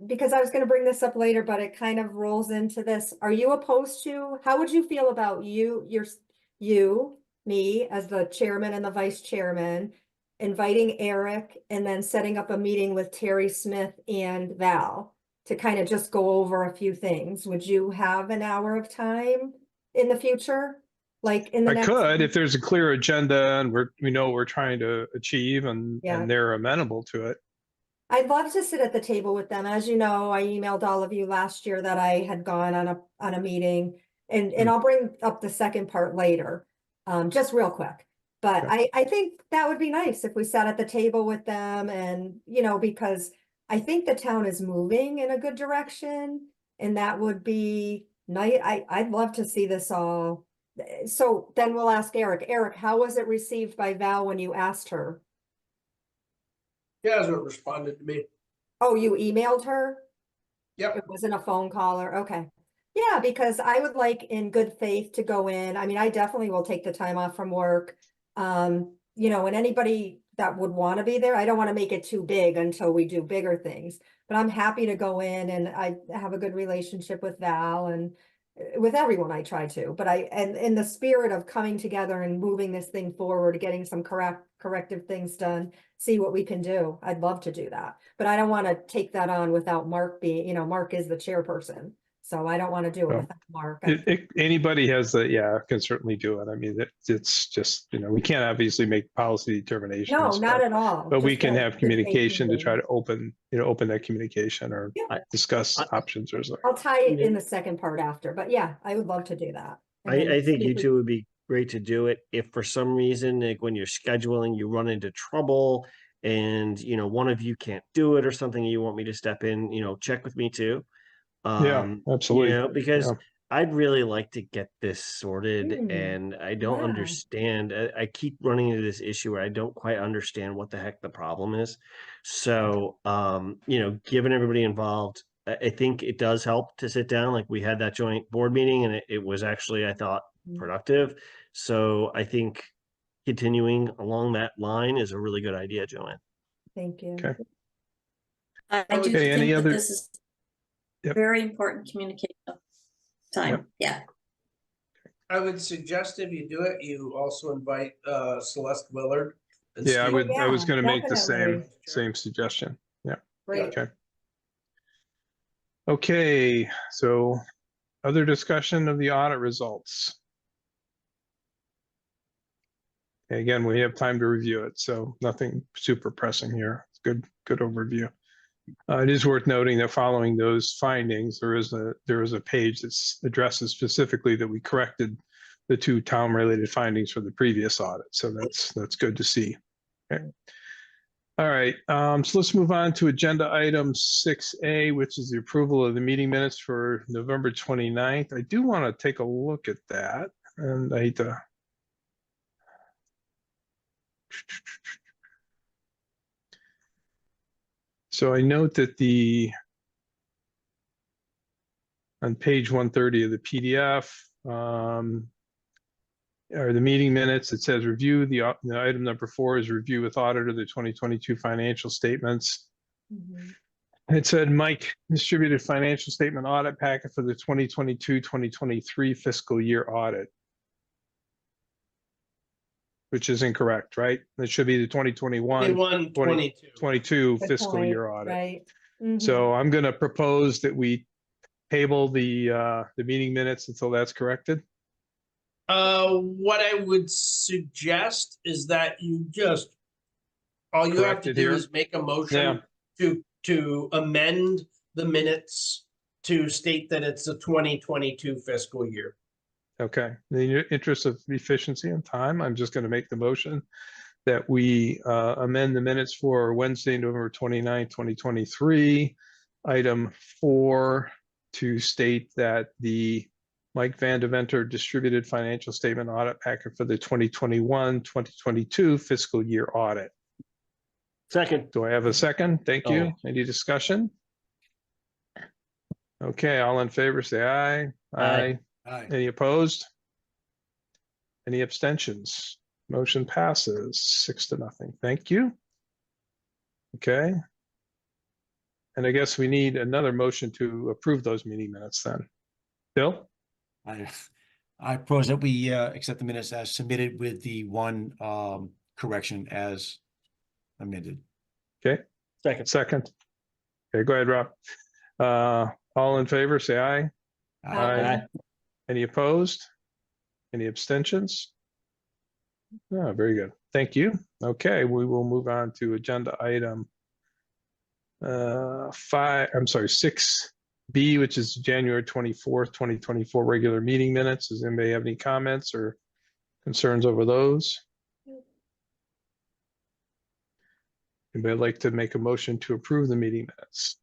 because I was going to bring this up later, but it kind of rolls into this. Are you opposed to, how would you feel about me as the chairman and the vice chairman, inviting Eric and then setting up a meeting with Terry Smith and Val to kind of just go over a few things? Would you have an hour of time in the future? Like in the I next could, if there's a clear agenda and we know we're trying to achieve and Yeah. they're amenable to it. I'd love to sit at the table with them. As you know, I emailed all of you last year that I had gone on a meeting, and I'll bring up the second part later, just real quick. But I think that would be nice if we sat at the table with them, and because I think the town is moving in a good direction, and that would be nice. I'd love to see this all. So then we'll ask Eric. Eric, how was it received by Val when you asked her? She hasn't responded to me. Oh, you emailed her? Yep. It wasn't a phone call or, okay. Yeah, because I would like in good faith to go in. I mean, I definitely will take the time off from work. And anybody that would want to be there, I don't want to make it too big until we do bigger things, but I'm happy to go in, and I have a good relationship with Val and with everyone I try to, but and in the spirit of coming together and moving this thing forward, getting some corrective things done, see what we can do. I'd love to do that, but I don't want to take that on without Mark being, Mark is the chairperson. So I don't want to do it No. without Mark. Anybody can certainly do it. I mean, it's just, we can't obviously make policy determinations. No, not at all. But we Just can a have good faith communication to meeting. try to open that communication or Yeah. discuss options or something. I'll tie it in the second part after, but yeah, I would love to do that. And then I think see you if we- two would be great to do it. If for some reason, like when you're scheduling, you run into trouble and, one of you can't do it or something, you want me to step in, check with me too. Yeah, absolutely. Because Yeah. I'd really like to get this sorted, Hmm, and I don't yeah. understand. I keep running into this issue where I don't quite understand what the heck the problem is. So, given everybody involved, I think it does help to sit down. Like we had that joint board meeting, and it was actually, I thought, productive. So I think continuing along that line is a really good idea, Joanne. Thank you. Okay. I Okay, do any think that other- this is Yep. very important communication time. Yeah. I would suggest if you do it, you also invite Celeste Willard. and Yeah, I Steve. I was Yeah, gonna make the definitely. same suggestion. Great. Okay. Okay, so other discussion of the audit results. Again, we have time to review it, so nothing super pressing here. It's good overview. It is worth noting that following those findings, there is a page that addresses specifically that we corrected the 2 town-related findings for the previous audit. So that's good to see. Okay. All right, so let's move on to agenda item 6A, which is the approval of the meeting minutes for November 29th. I do want to take a look at that, and I hate to. So I note that on page 130 of the PDF, or the meeting minutes, it says review, the item number 4 is review with auditor the 2022 financial statements. Mhm. It said Mike distributed financial statement audit packet for the 2022-2023 fiscal year audit, which is incorrect, right? It should be the 2021, 21, 22. 22 Good fiscal point, year audit. Right. Mhm. So I'm going to propose that we table the meeting minutes until that's corrected. What I would suggest is that you just, all you have Correct to it do here? is make a Yeah. motion to amend the minutes to state that it's a 2022 fiscal year. Okay, in the interest of efficiency and time, I'm just going to make the motion that we amend the minutes for Wednesday, November 29, 2023, item 4, to state that the Mike Van Deventer distributed financial statement audit packet for the 2021-2022 fiscal year audit. Second. Do I have a second? Thank you. Oh. Any discussion? Okay, all in favor, say aye. Aye. Aye. Any opposed? Any abstentions? Motion passes 6-0. Thank you. Okay. And I guess we need another motion to approve those meeting minutes then. Bill? I propose that we accept the minutes as submitted with the one correction as amended. Okay, Second. second. Okay, go ahead, Rob. All in favor, say aye. Aye. Any opposed? Any abstentions? Oh, very good. Thank you. Okay, we will move on to agenda item 6B, which is January 24th, 2024 regular meeting minutes. Does anybody have any comments or concerns over those? Anybody like to make a motion to approve the meeting minutes?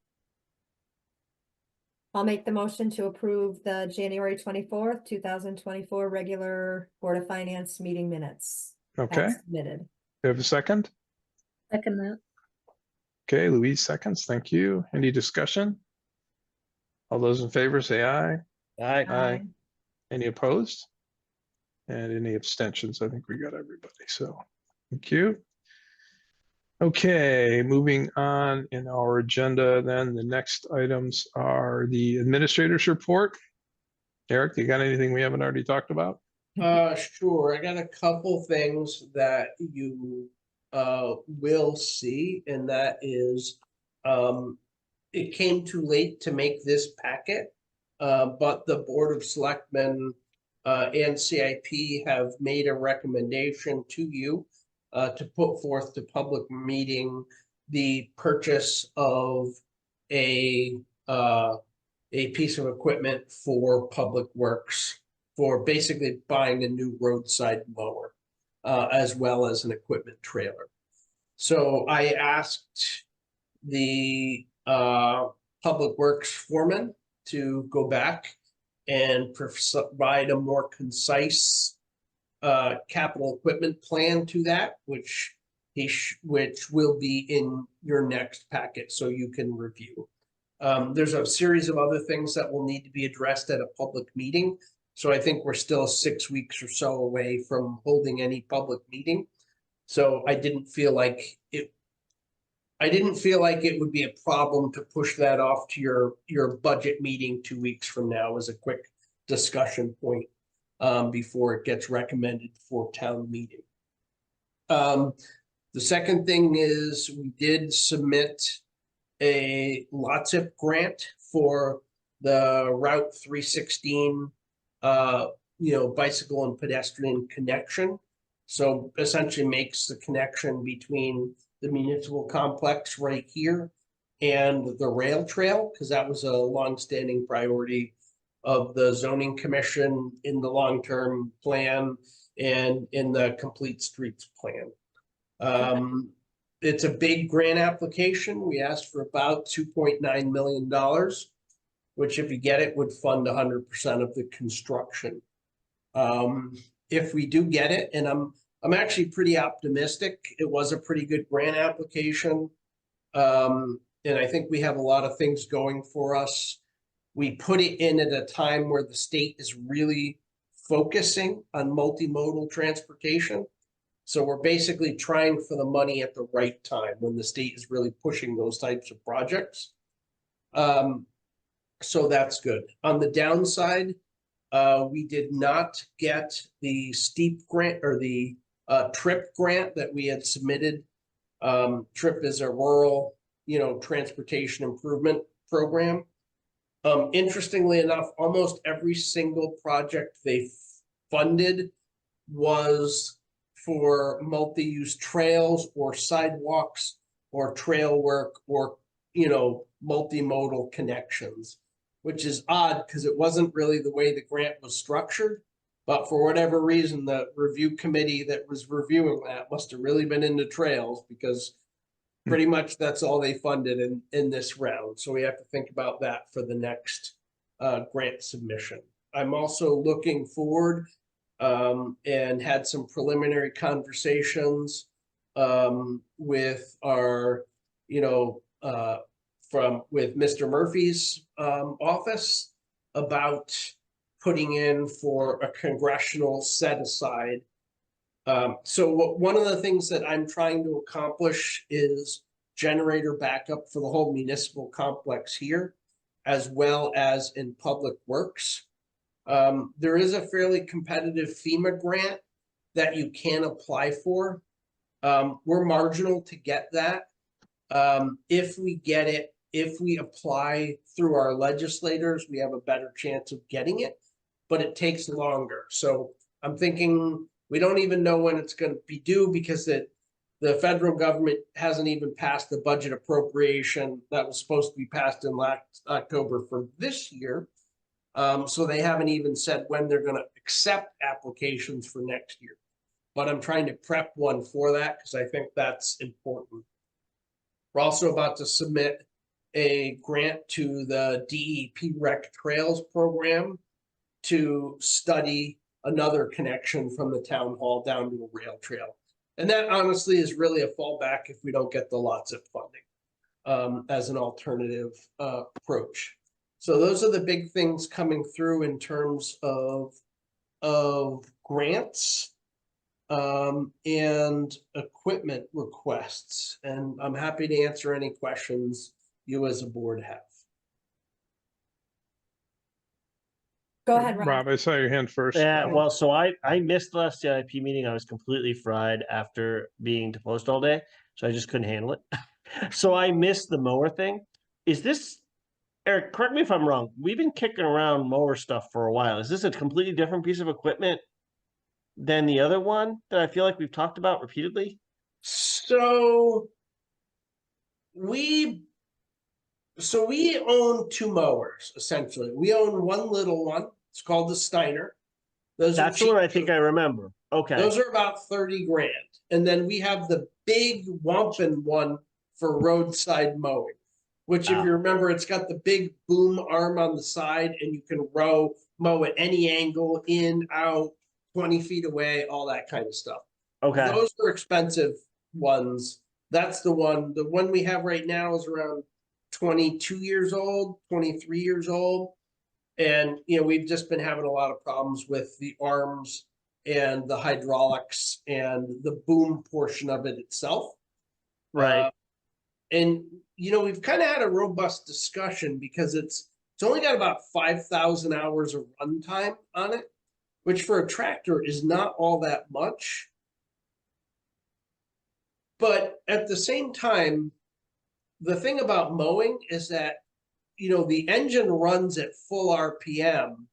I'll make the motion to approve the January 24th, 2024 regular Board of Finance meeting minutes. Okay, As submitted. do you have a second? Second that. Okay, Louise seconds. Thank you. Any discussion? All those in favor say aye. Aye. Aye. Any opposed? And any abstentions? I think we got everybody, so thank you. Okay, moving on in our agenda, then the next items are the administrator's report. Eric, you got anything we haven't already talked about? Sure, I got a couple things that you will see, and that is it came too late to make this packet, but the Board of Selectmen and CIP have made a recommendation to you to put forth to public meeting the purchase of a piece of equipment for Public Works, for basically buying a new roadside mower, as well as an equipment trailer. So I asked the Public Works foreman to go back and provide a more concise capital equipment plan to that, which which will be in your next packet so you can review. There's a series of other things that will need to be addressed at a public meeting. So I think we're still 6 weeks or so away from holding any public meeting. So I didn't feel like I didn't feel like it would be a problem to push that off to your budget meeting 2 weeks from now as a quick discussion point before it gets recommended for town meeting. The second thing is we did submit a LOTSIP grant for the Route 316 bicycle and pedestrian connection. So essentially makes the connection between the municipal complex right here and the rail trail, because that was a longstanding priority of the zoning commission in the long-term plan and in the complete streets plan. It's a big grant application. We asked for about $2.9 million, which if you get it would fund 100% of the construction. If we do get it, and I'm actually pretty optimistic, it was a pretty good grant application. And I think we have a lot of things going for us. We put it in at a time where the state is really focusing on multimodal transportation. So we're basically trying for the money at the right time when the state is really pushing those types of projects. So that's good. On the downside, we did not get the STEEP grant or the TRIP grant that we had submitted. TRIP is a rural, transportation improvement program. Interestingly enough, almost every single project they funded was for multi-use trails or sidewalks or trail work or, multimodal connections, which is odd because it wasn't really the way the grant was structured. But for whatever reason, the review committee that was reviewing that must have really been into trails, because pretty much that's all they funded in this round. So we have to think about that for the next grant submission. I'm also looking forward and had some preliminary conversations with our, with Mr. Murphy's office about putting in for a congressional set aside. So one of the things that I'm trying to accomplish is generator backup for the whole municipal complex here, as well as in public works. There is a fairly competitive FEMA grant that you can apply for. We're marginal to get that. If we get it, if we apply through our legislators, we have a better chance of getting it, but it takes longer. So I'm thinking we don't even know when it's going to be due, because the federal government hasn't even passed the budget appropriation that was supposed to be passed in last October for this year. So they haven't even said when they're going to accept applications for next year. But I'm trying to prep one for that because I think that's important. We're also about to submit a grant to the DEP Rec Trails program to study another connection from the town hall down to a rail trail. And that honestly is really a fallback if we don't get the LOTSIP funding as an alternative approach. So those are the big things coming through in terms of grants and equipment requests. And I'm happy to answer any questions you as a board have. Go ahead, Rob. Rob, I saw your hand first. Yeah, well, so I missed the last CIP meeting. I was completely fried after being to post all day, so I just couldn't handle it. So I missed the mower thing. Is this, Eric, correct me if I'm wrong, we've been kicking around mower stuff for a while. Is this a completely different piece of equipment than the other one that I feel like we've talked about repeatedly? So we own two mowers, essentially. We own one little one. It's called the Steiner. That's the one I think I remember. Okay. Those are about 30 grand. And then we have the big Wampin one for roadside mowing, which if you remember, it's got the big boom arm on the side and you can mow at any angle, in, out, 20 feet away, all that kind of stuff. Okay. Those are expensive ones. That's the one. The one we have right now is around 22 years old, 23 years old. And, we've just been having a lot of problems with the arms and the hydraulics and the boom portion of it itself. Right. And, you know, we've kind of had a robust discussion because it's only got about 5,000 hours of runtime on it, which for a tractor is not all that much. But at the same time, the thing about mowing is that, you know, the engine runs at full RPM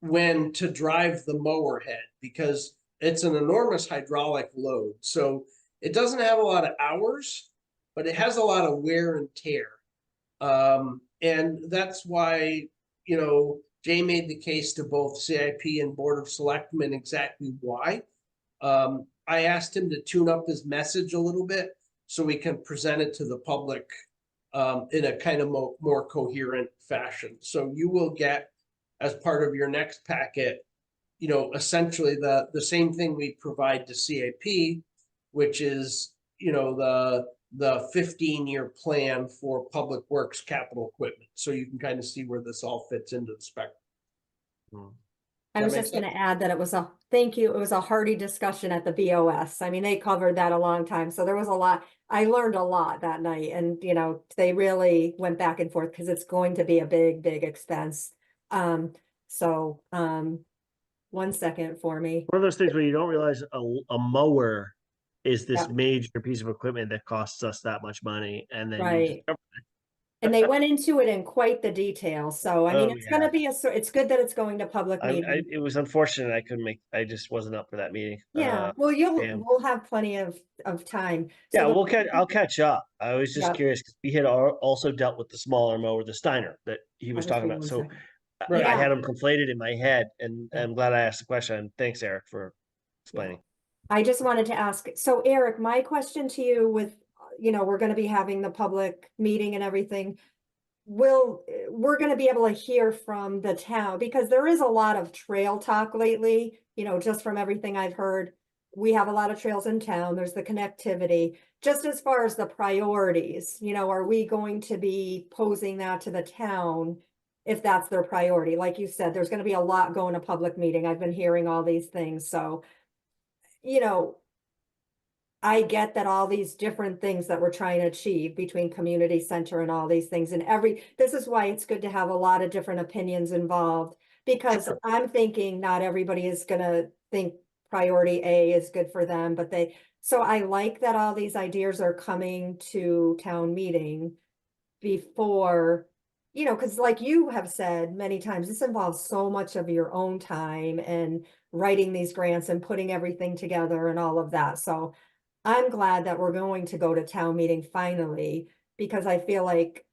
when to drive the mower head because it's an enormous hydraulic load. So it doesn't have a lot of hours, but it has a lot of wear and tear. And that's why, you know, Jay made the case to both CIP and Board of Selectmen exactly why. I asked him to tune up his message a little bit so we can present it to the public in a kind of more coherent fashion. So you will get, as part of your next packet, you know, essentially the same thing we provide to CIP, which is, you know, the 15-year plan for public works capital equipment. So you can kind of see where this all fits into the spectrum. I That was make just gonna add that it was thank you, it was a hearty discussion at the BOS. I mean, they covered that a long time, so there was a lot. I learned a lot that night and, you know, they really went back and forth because it's going to be a big, big expense. So, 1 second for me. One of those things where you don't realize a mower is this Yeah. major piece of equipment that costs us that much money, and then you Right. discover And they went into it in quite the detail, so I mean, Oh, it's gonna be it's good that it's going to public meeting. it was unfortunate I couldn't make. I just wasn't up for that meeting. Yeah, well, damn. we'll have plenty of time. So Yeah, the- I'll catch up. I was just Yeah. curious because we had also dealt with the smaller mower, the Steiner that he was I'll just talking be about. 1 So second. I Yeah. had them conflated in my head, and Yeah. I'm glad I asked the question. And thanks, Eric, for explaining. I just wanted to ask, so Eric, my question to you with, you know, we're gonna be having the public meeting and everything. We're gonna be able to hear from the town, because there is a lot of trail talk lately, you know, just from everything I've heard. We have a lot of trails in town, there's the connectivity, just as far as the priorities, you know, are we going to be posing that to the town? If that's their priority, like you said, there's gonna be a lot going to public meeting, I've been hearing all these things, so. You know, I get that all these different things that we're trying to achieve between community center and all these things and this is why it's good to have a lot of different opinions involved. Because Sure. I'm thinking not everybody is gonna think priority A is good for them, but so I like that all these ideas are coming to town meeting before, you know, because like you have said many times, this involves so much of your own time and writing these grants and putting everything together and all of that. So I'm glad that we're going to go to town meeting finally, because I feel like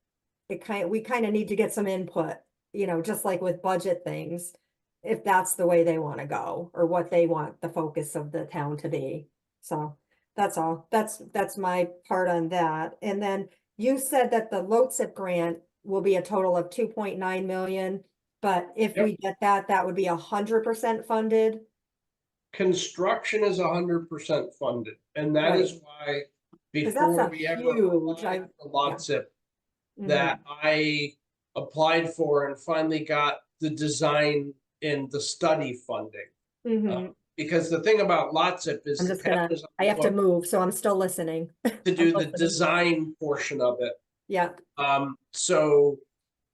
we kind of need to get some input, you know, just like with budget things, if that's the way they want to go or what they want the focus of the town to be. So that's all. That's my part on that. And then you said that the LoTSIP grant will be a total of 2.9 million, but if Yep. we get that, that would be 100% funded. Construction is 100% funded, and that is why 'Cause that's before a we ever huge, applied for LoTSIP, Mhm. that I applied for and finally got the design and the study funding. Mhm. Because the thing about LoTSIP is I'm the just gonna, town is on I have to the hook move, so I'm still listening. to do I'm the listening. design portion of it. Yeah, So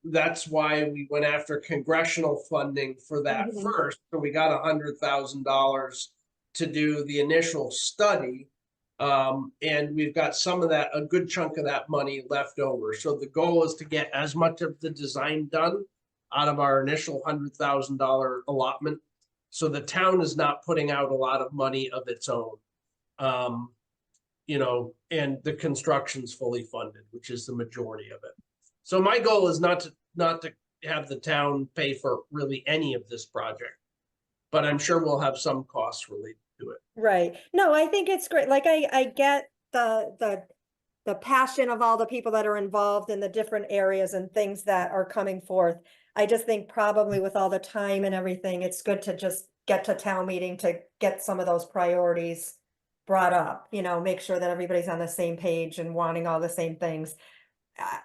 that's why we went after congressional funding for that Mhm. first. So we got $100,000 to do the initial study. And we've got some of that, a good chunk of that money left over. So the goal is to get as much of the design done out of our initial $100,000 allotment. So the town is not putting out a lot of money of its own. You know, and the construction's fully funded, which is the majority of it. So my goal is not to have the town pay for really any of this project, but I'm sure we'll have some costs related to it. right. No, I think it's great. Like I get the passion of all the people that are involved in the different areas and things that are coming forth. I just think probably with all the time and everything, it's good to just get to town meeting to get some of those priorities brought up, you know, make sure that everybody's on the same page and wanting all the same things.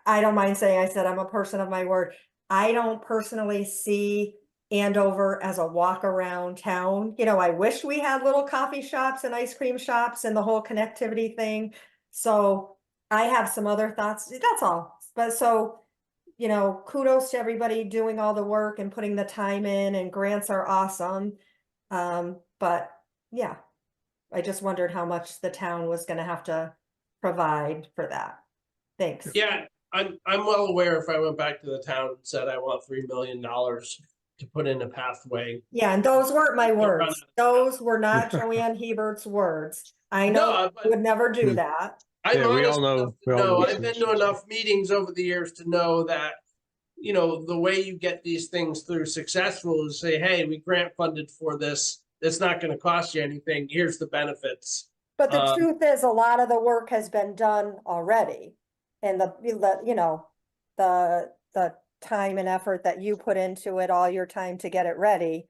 I don't mind saying, I said, I'm a person of my word. I don't personally see Andover as a walk around town. You know, I wish we had little coffee shops and ice cream shops and the whole connectivity thing. So I have some other thoughts, that's all, but so, you know, kudos to everybody doing all the work and putting the time in, and grants are awesome. But yeah, I just wondered how much the town was gonna have to provide for that. Thanks. Yeah, I'm well aware if I went back to the town and said I want $3 million to put in a pathway. Yeah, and those weren't my Don't run words. Those were not Joanne Hebert's words. I know No, I but would never do Hmm. that. I'm Yeah, we all honest know- enough to we all know know, the I've been to solutions. enough meetings over the years to know that, you know, the way you get these things through successful is say, hey, we grant funded for this. It's not gonna cost you anything. Here's the benefits. But the Um, truth is, a lot of the work has been done already. And you know, the time and effort that you put into it, all your time to get it ready.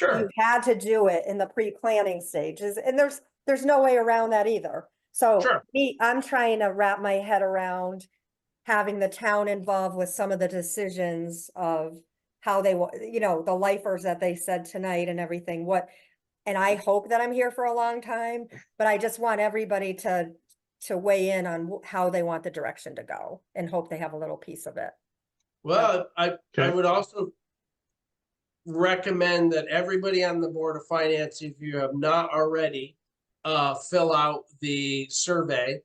You Sure, had to do it in the pre-planning stages, and there's no way around that either. So Sure. I'm trying to wrap my head around having the town involved with some of the decisions of how they, you know, the lifers that they said tonight and everything, and I hope that I'm here for a long time, but I just want everybody to weigh in on how they want the direction to go, and hope they have a little piece of it. well, I Okay. would also recommend that everybody on the Board of Finance, if you have not already, fill out the survey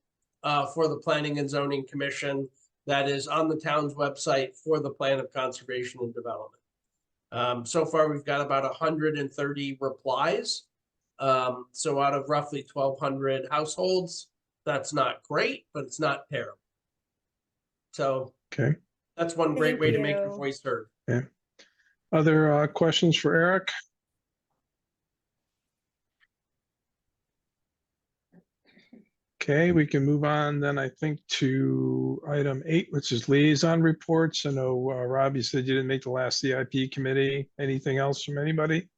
for the Planning and Zoning Commission that is on the town's website for the Plan of Conservation and Development. So far, we've got about 130 replies. So out of roughly 1,200 households, that's not great, but it's not terrible. So Okay. that's one great Thank way to make your you. voice heard. Other questions for Eric? Okay, we can move on then, I think, to item 8, which is liaison reports. I know, Rob, you said you didn't make the last CIP committee. Anything else from anybody?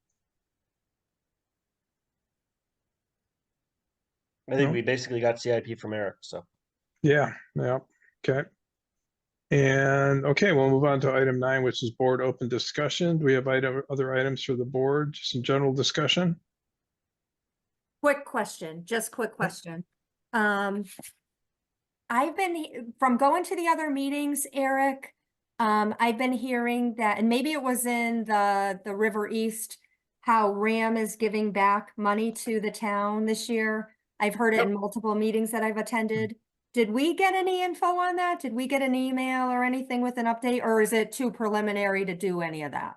I think No. we basically got CIP from Eric, so. Yeah, okay. And, okay, we'll move on to item 9, which is board open discussion. Do we have other items for the board, just some general discussion? Quick question, just quick question. I've been, from going to the other meetings, Eric, I've been hearing that, and maybe it was in the River East, how RAM is giving back money to the town this year. I've heard it in multiple meetings that I've attended. Did we get any info on that? Did we get an email or anything with an update, or is it too preliminary to do any of that?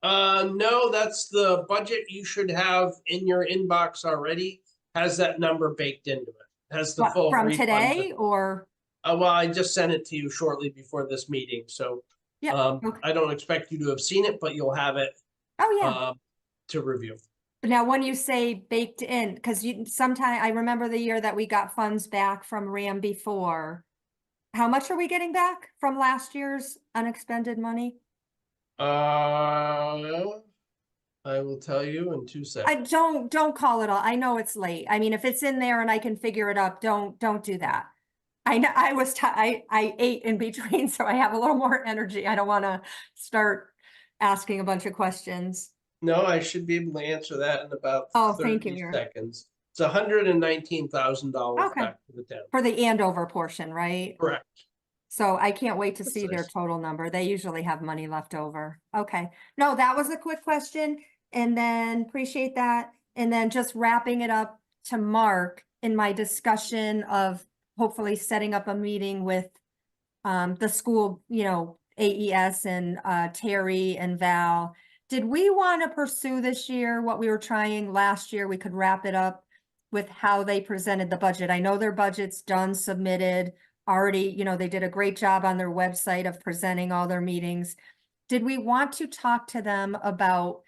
No, that's the budget you should have in your inbox already, has that number baked into it, has the What, full from refund. today or? Well, I just sent it to you shortly before this meeting, so Yeah, okay. I don't expect you to have seen it, but you'll have it Oh, yeah. to review. But now, when you say baked in, because sometime, I remember the year that we got funds back from RAM before. How much are we getting back from last year's unexpended money? I will tell you in 2 seconds. Don't call it all. I know it's late. I mean, if it's in there and I can figure it up, don't do that. I know I ate in between, so I have a little more energy. I don't want to start asking a bunch of questions. No, I should be able to answer that in about Oh, thank you, 30 Eric. seconds. It's $119,000 Okay. back to the town. For the Andover portion, right? Correct. So I can't wait to That's see their nice. total number. They usually have money left over. Okay. No, that was a quick question. And then appreciate that. And then just wrapping it up to Mark in my discussion of hopefully setting up a meeting with the school, you know, AES and Terry and Val. Did we want to pursue this year what we were trying last year? We could wrap it up with how they presented the budget. I know their budget's done, submitted, already, you know, they did a great job on their website of presenting all their meetings. Did we want to talk to them about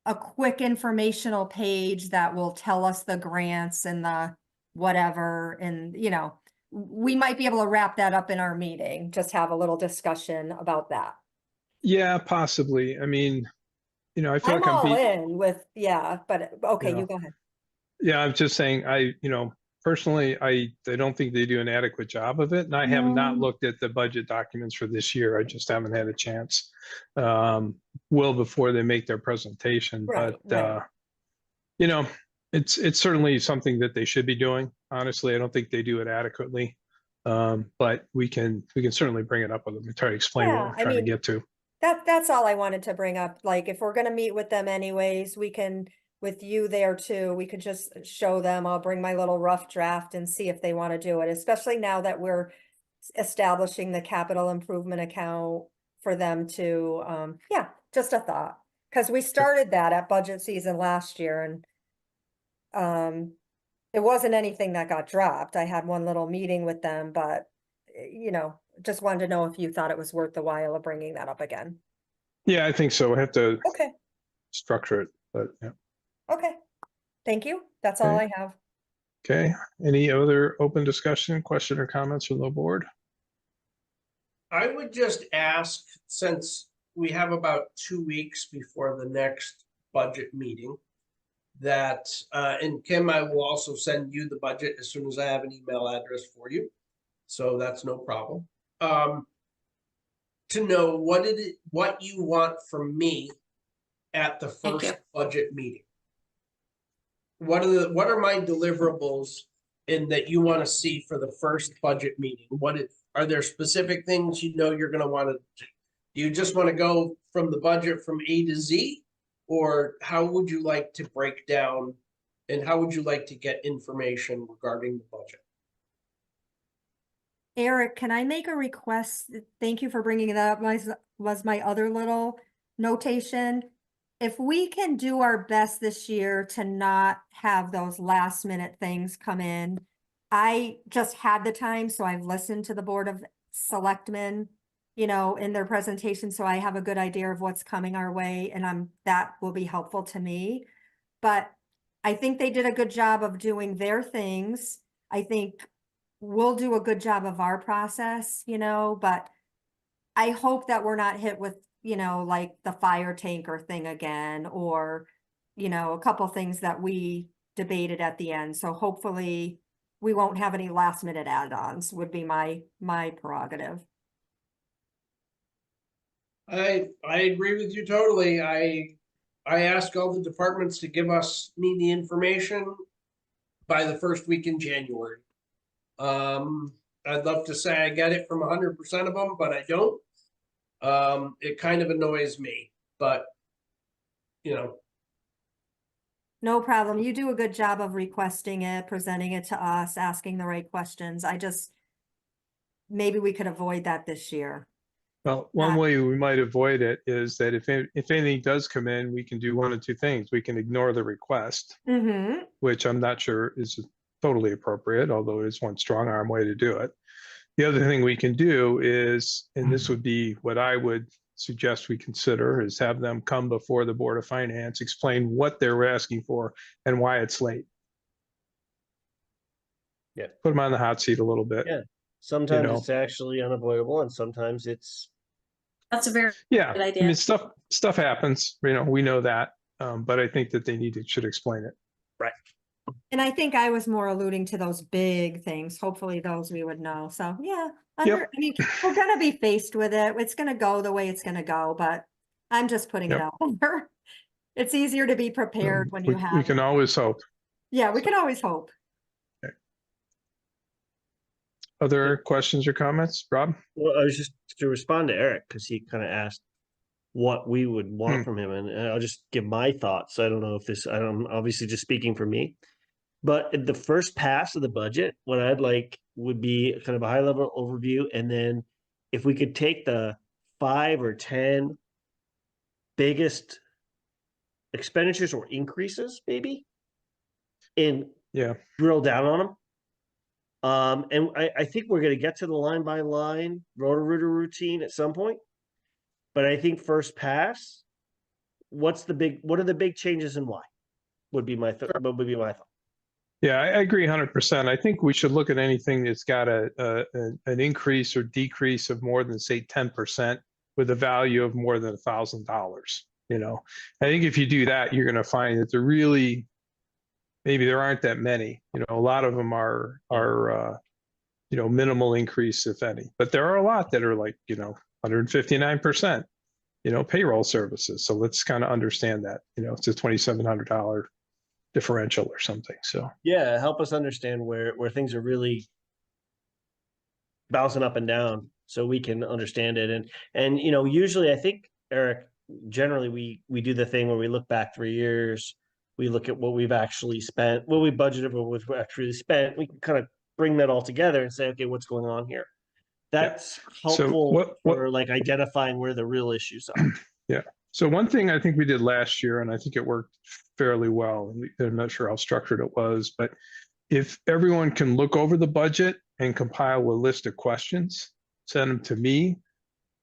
a quick informational page that will tell us the grants and the whatever, and, you know, we might be able to wrap that up in our meeting, just have a little discussion about that. Yeah, possibly. I mean, you know, I feel I'm like I'm all being, in with, yeah, but okay, Yeah. you go ahead. yeah, I'm just saying, personally, I don't think they do an adequate job of it. And I have not No. looked at the budget documents for this year. I just haven't had a chance. Will before they make their presentation, Right, but, right. you know, it's certainly something that they should be doing. Honestly, I don't think they do it adequately. But we can certainly bring it up with them and try to explain Yeah, what we're I trying to mean, get to. That's all I wanted to bring up. Like, if we're gonna meet with them anyways, we can, with you there too, we could just show them, I'll bring my little rough draft and see if they want to do it, especially now that we're establishing the capital improvement account for them to, yeah, just a thought. Cause we started that at budget season last year and, it wasn't anything that got dropped. I had one little meeting with them, but, just wanted to know if you thought it was worth the while of bringing that up again. Yeah, I think so. I have to Okay, structure it, but yeah. okay. Thank you. That's all Okay. I have. Okay. Any other open discussion, question or comments from the board? I would just ask, since we have about 2 weeks before the next budget meeting, that, and Kim, I will also send you the budget as soon as I have an email address for you. So that's no problem. To know what you want from me at the Thank you. first budget meeting. What are my deliverables in that you want to see for the first budget meeting? Are there specific things you're gonna want to do? Do you just want to go from the budget from A to Z? Or how would you like to break down and how would you like to get information regarding the budget? Eric, can I make a request? Thank you for bringing it up. Was my other little notation. If we can do our best this year to not have those last minute things come in. I just had the time, so I've listened to the Board of Selectmen, in their presentation, so I have a good idea of what's coming our way, and that will be helpful to me. But I think they did a good job of doing their things. I think we'll do a good job of our process, but I hope that we're not hit with, like the fire tanker thing again, or, a couple things that we debated at the end. So hopefully we won't have any last minute add-ons would be my prerogative. I agree with you totally. I ask all the departments to give me the information by the first week in January. I'd love to say I get it from 100% of them, but I don't. It kind of annoys me, but No problem. You do a good job of requesting it, presenting it to us, asking the right questions. Maybe we could avoid that this year. Well, one way we might avoid it is that if anything does come in, we can do one of two things. We can ignore the request, Mm-hmm. which I'm not sure is totally appropriate, although it is one strong arm way to do it. The other thing we can do is, and this would be what I would suggest we consider, is have them come before the Board of Finance, explain what they're asking for and why it's late. Yeah. Put them on the hot seat a little bit. Yeah. Sometimes know. it's actually unavoidable and sometimes it's That's a very Yeah, good I idea. mean, stuff happens, we know that, but I think that they should explain it. right. And I think I was more alluding to those big things. Hopefully those we would know. So yeah, Yep. I mean, we're gonna be faced with it. It's gonna go the way it's gonna go, but I'm just putting it Yep. out there. It's easier to be prepared when you We have. can always hope. Yeah, we can always hope. Other questions or comments, Rob? Well, I was just to respond to Eric because he kind of asked what we would want Hmm. from him, and I'll just give my thoughts. I don't know if I'm obviously just speaking for me, but at the first pass of the budget, what I'd like would be kind of a high level overview, and then if we could take the 5 or 10 biggest expenditures or increases, maybe, and Yeah. drill down on them. And I think we're going to get to the line by line Roto-Rooter routine at some point. But I think first pass, what are the big changes and why? Would be my thought. Yeah, I agree 100%. I think we should look at anything that's got an increase or decrease of more than, say, 10% with a value of more than $1,000. I think if you do that, you're going to find that maybe there aren't that many. A lot of them are minimal increase, if any. But there are a lot that are like 159%. Payroll services. So let's kind of understand that. It's a $2,700 differential or something. So Yeah, help us understand where things are really bouncing up and down so we can understand it. And you know, usually I think, Eric, generally we do the thing where we look back 3 years, we look at what we've actually spent, what we budgeted, what we've actually spent. We can kind of bring that all together and say, okay, what's going on here? That's helpful what- for like identifying where the real issues are. Yeah. So one thing I think we did last year, and I think it worked fairly well, I'm not sure how structured it was, but if everyone can look over the budget and compile a list of questions, send them to me,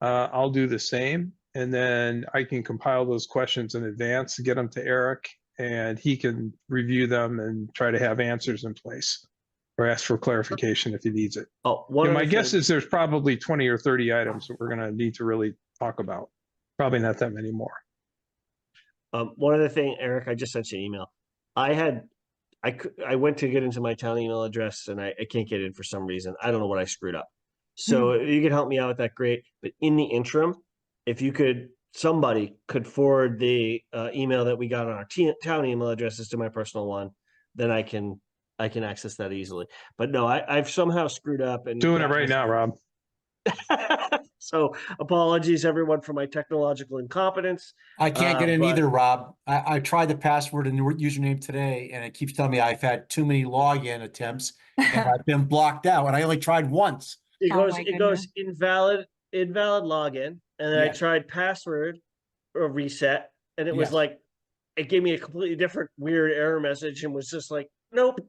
I'll do the same. And then I can compile those questions in advance, get them to Eric, and he can review them and try to have answers in place or ask for clarification if he needs it. Oh, one And of my the guess things- is there's probably 20 or 30 items that we're going to need to really talk about. Probably not that many more. One other thing, Eric, I just sent you an email. I went to get into my town email address and I can't get in for some reason. I don't know what I screwed up. So if you could help me out with that, great. But in the interim, if you could, somebody could forward the email that we got on our town email addresses to my personal one, then I can access that easily. But no, I've somehow screwed up and Doing it right now, Rob. So apologies everyone for my technological incompetence. I can't get in but- either, Rob. I tried the password and username today, and it keeps telling me I've had too many login attempts and I've been blocked out, and I only tried once. It Oh goes my it goes invalid login, and then I Yes. tried password or reset, and it was Yes. like it gave me a completely different weird error message and was just like, nope,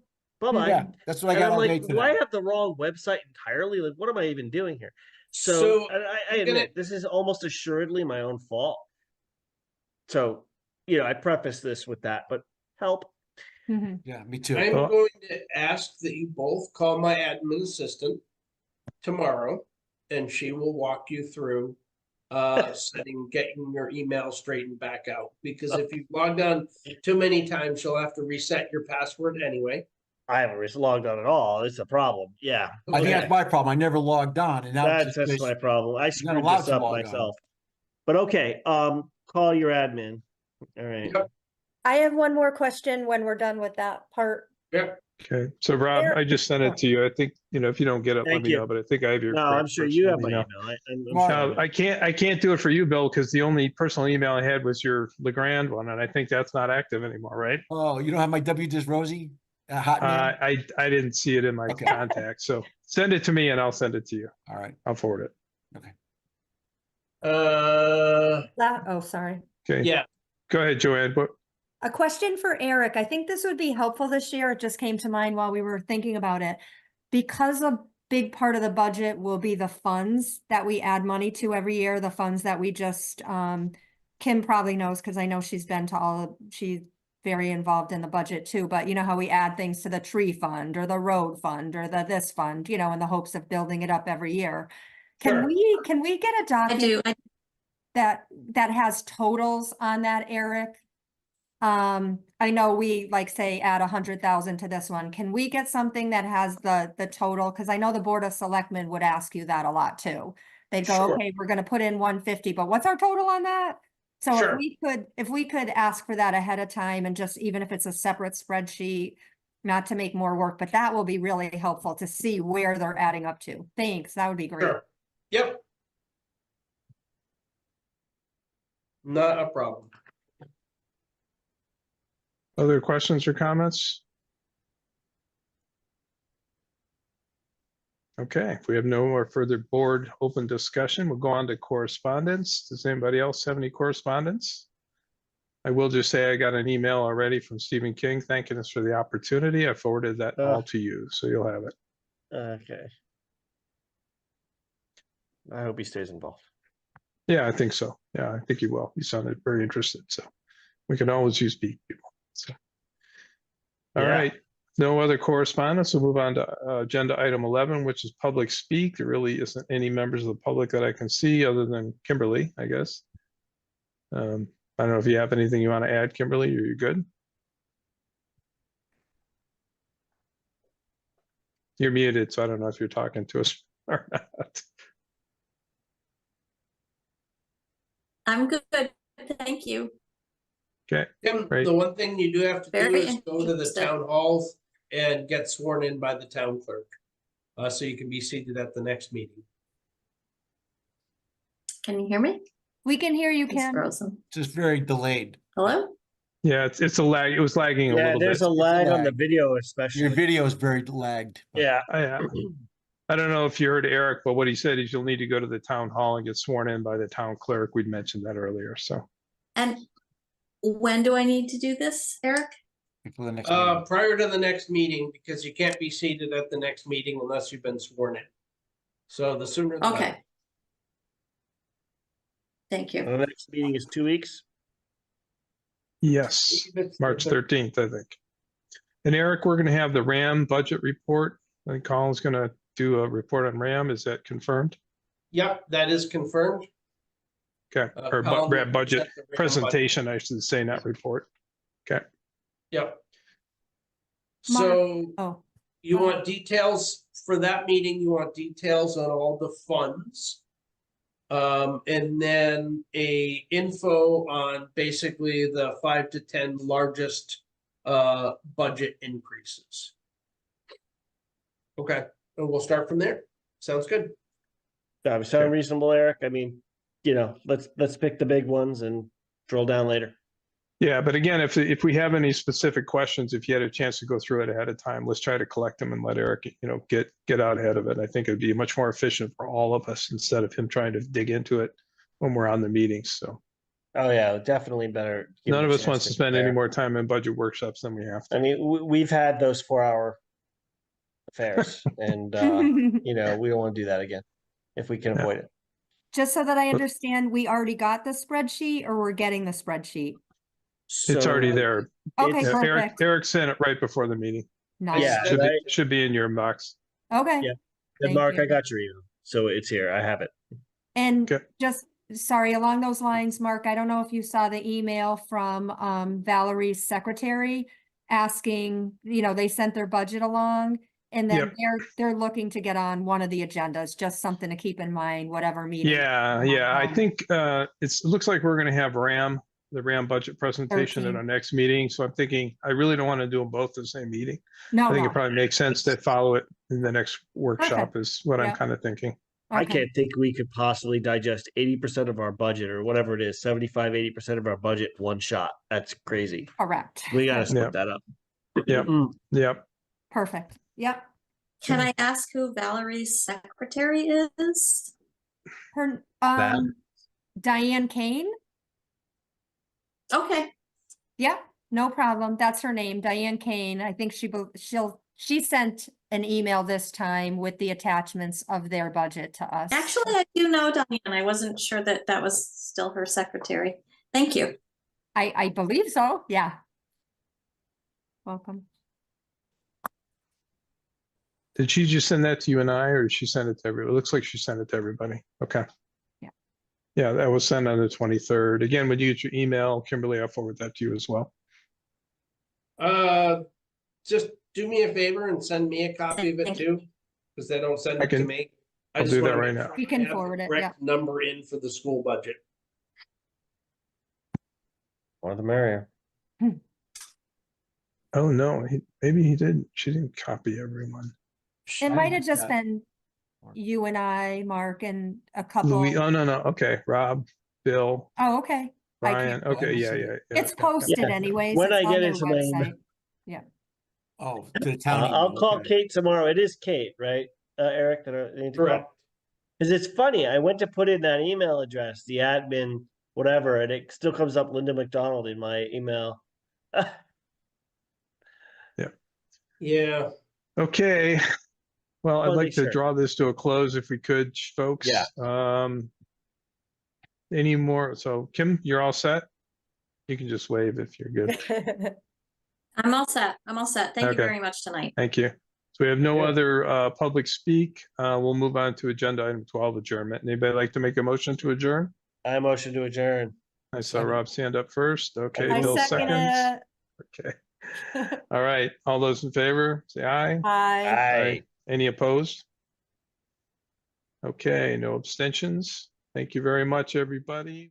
bye-bye. Yeah, that's what I And got I'm all day like, do I today. have the wrong website entirely? Like, what am I even doing here? So, So, and I I'm gonna- admit this is almost assuredly my own fault. So, you know, I preface this with that, but help. Mhm. Yeah, me too. I'm Well- going to ask that you both call my admin assistant tomorrow, and she will walk you through getting your email straightened back out. Because if you've logged on too many times, you'll have to reset your password anyway. I haven't logged on at all. It's a problem. Yeah. I think Okay. that's my problem. I never logged on, and now it's That's just my problem. I not screwed allowed this to up log on. myself. But okay, call your admin. All right. Yep. I have one more question when we're done with that part. Yep. Okay. So Rob, There- I just sent it to you. I think, if you don't get it, let Thank me you. know, but I think I have your. No, I'm correct sure you have personal my email. email. I'm Well, sure I No, do. I can't do it for you, Bill, because the only personal email I had was your Legrand one, and I think that's not active anymore, right? Oh, you don't have my W. Rosie hotmail? I didn't see it in my Okay. contacts, so send it to me and I'll send it to you. All right. I'll forward it. Oh, sorry. Okay. Yeah, Go ahead, Joanne. What? A question for Eric. I think this would be helpful this year. It just came to mind while we were thinking about it. Because a big part of the budget will be the funds that we add money to every year, the funds that we just, Kim probably knows because I know she's been to she's very involved in the budget too, but you know how we add things to the tree fund or the road fund or this fund, in the hopes of building it up every year. Sure. Can we get a I document do. that has totals on that, Eric? I know we say add 100,000 to this one. Can we get something that has the total? Cause I know the Board of Selectmen would ask you that a lot too. They'd go, Sure. okay, we're gonna put in 150, but what's our total on that? So Sure. if we could ask for that ahead of time and just, even if it's a separate spreadsheet, not to make more work, but that will be really helpful to see where they're adding up to. Thanks, that would be great. sure. Yep. Not a problem. Other questions or comments? Okay, if we have no more further board open discussion, we'll go on to correspondence. Does anybody else have any correspondence? I will just say I got an email already from Stephen King thanking us for the opportunity. I forwarded that all to you, so you'll have it. Okay. I hope he stays involved. Yeah, I think so. Yeah, I think you will. You sounded very interested, so we can always use people. So. All Yeah. right, no other correspondence. We'll move on to agenda item 11, which is public speak. There really isn't any members of the public that I can see other than Kimberly, I guess. I don't know if you have anything you want to add, Kimberly, or you're good? You're muted, so I don't know if you're talking to us or not. I'm good. Thank you. Okay, Tim, Right. the one thing you do have to do Very is go to the interested. town halls and get sworn in by the town clerk. so you can be seated at the next meeting. Can you hear me? We can hear you, It's Kim. frozen. Just very delayed. Hello? Yeah, it's a lag. It was lagging a Yeah, little there's bit. a lag on the lag. video Your especially. video is very lagged. but- Yeah. I don't know if you heard Eric, but what he said is you'll need to go to the town hall and get sworn in by the town clerk. We'd mentioned that earlier, so. And when do I need to do this, Eric? Before the next meeting. Prior to the next meeting, because you can't be seated at the next meeting unless you've been sworn in. So the sooner the better. Okay. Thank you. The next meeting is 2 weeks. Yes, March 13th, I think. And Eric, we're gonna have the RAM budget report. I think Colin's gonna do a report on RAM. Is that confirmed? Yep, that is confirmed. Okay, or Colin will RAM budget present the RAM presentation, I should say, not report. Okay, Yep. Mark- So Oh, you go want details for that meeting, you want details on all the funds. And then a info on basically the 5 to 10 largest budget increases. Okay, and we'll start from there. Sounds good. Sound reasonable, Eric? I mean, let's pick the big ones and drill down later. yeah, but again, if we have any specific questions, if you had a chance to go through it ahead of time, let's try to collect them and let Eric, get out ahead of it. I think it'd be much more efficient for all of us instead of him trying to dig into it when we're on the meetings, so. Oh yeah, definitely better. give None him of a us chance wants to spend any prepare. more time in budget workshops than we have to. I mean, we've had those 4-hour affairs, and we don't want to do that again if we can Yeah. avoid it. just so that I But- understand, we already got the spreadsheet or we're getting the spreadsheet? It's already So, there. Okay, It's- Yeah, Eric, perfect. Eric sent it right before the meeting. Nice. Yeah. Should be in your box. Okay. Yeah. And Thank Mark, you. I got your email, so it's here. I have it. And Okay. just, sorry, along those lines, Mark, I don't know if you saw the email from Valerie's secretary asking, they sent their budget along. And then Yep. they're looking to get on one of the agendas, just something to keep in mind, whatever meeting. Yeah, yeah. I think it looks like we're gonna have the RAM budget presentation at 13. our next meeting. So I'm thinking, I really don't want to do them both the same meeting. No, I think it no. probably makes sense to follow it in the next workshop is what I'm Yeah. kind of thinking. I Okay. can't think we could possibly digest 80% of our budget or whatever it is, 75-80% of our budget one shot. That's crazy. Correct. We gotta split Yeah. that up. Yep. Yep. Perfect. Yep. Can I ask who Valerie's secretary is? Her, Val? Diane Kane? Okay, Yeah, no problem. That's her name, Diane Kane. I think she sent an email this time with the attachments of their budget to us. actually, I do know Diane. I wasn't sure that that was still her secretary. Thank you. I believe so, yeah. Welcome. Did she just send that to you and I, or did she send it to everybody? It looks like she sent it to everybody. Okay. Yeah. Yeah, that was sent on the 23rd. Again, when you get your email, Kimberly, I'll forward that to you as well. Just do me a favor and send me a copy of it Thank you. too, because they don't send I it to can- me. I'll just do that wanna right make now. sure You I can have the forward it, correct number in for the school budget. More the merrier. Oh, no, maybe he didn't. She didn't copy everyone. It might have just Yeah. been you and I, Mark, and a couple. Louis, oh, no. Okay, Rob, Bill, Oh, okay. I Brian. can't- Okay, yeah. It's okay. posted Yeah. anyways. When it's I on get their into my email. website. Oh, to the town. I'll email, call okay. Kate tomorrow. It is Kate, right, Eric? That I need to call? Correct. Because it's funny. I went to put in that email address, the admin, whatever, and it still comes up Linda McDonald in my email. Yeah, Okay. Well, I'd Well, like make to sure. draw this to a close if we could, folks. Yeah. Any more? So Kim, you're all set? You can just wave if you're good. I'm all set. I'm all set. Thank you Okay. very much tonight. Thank you. So we have no Yeah. other public speak. We'll move on to agenda item 12, adjournment. Anybody like to make a motion to adjourn? I motion to adjourn. I saw Second. Rob's hand up first. Okay, I Bill second seconds. it. Okay. All right. All those in favor, say aye. Hi. Any opposed? Okay, no abstentions. Thank you very much, everybody.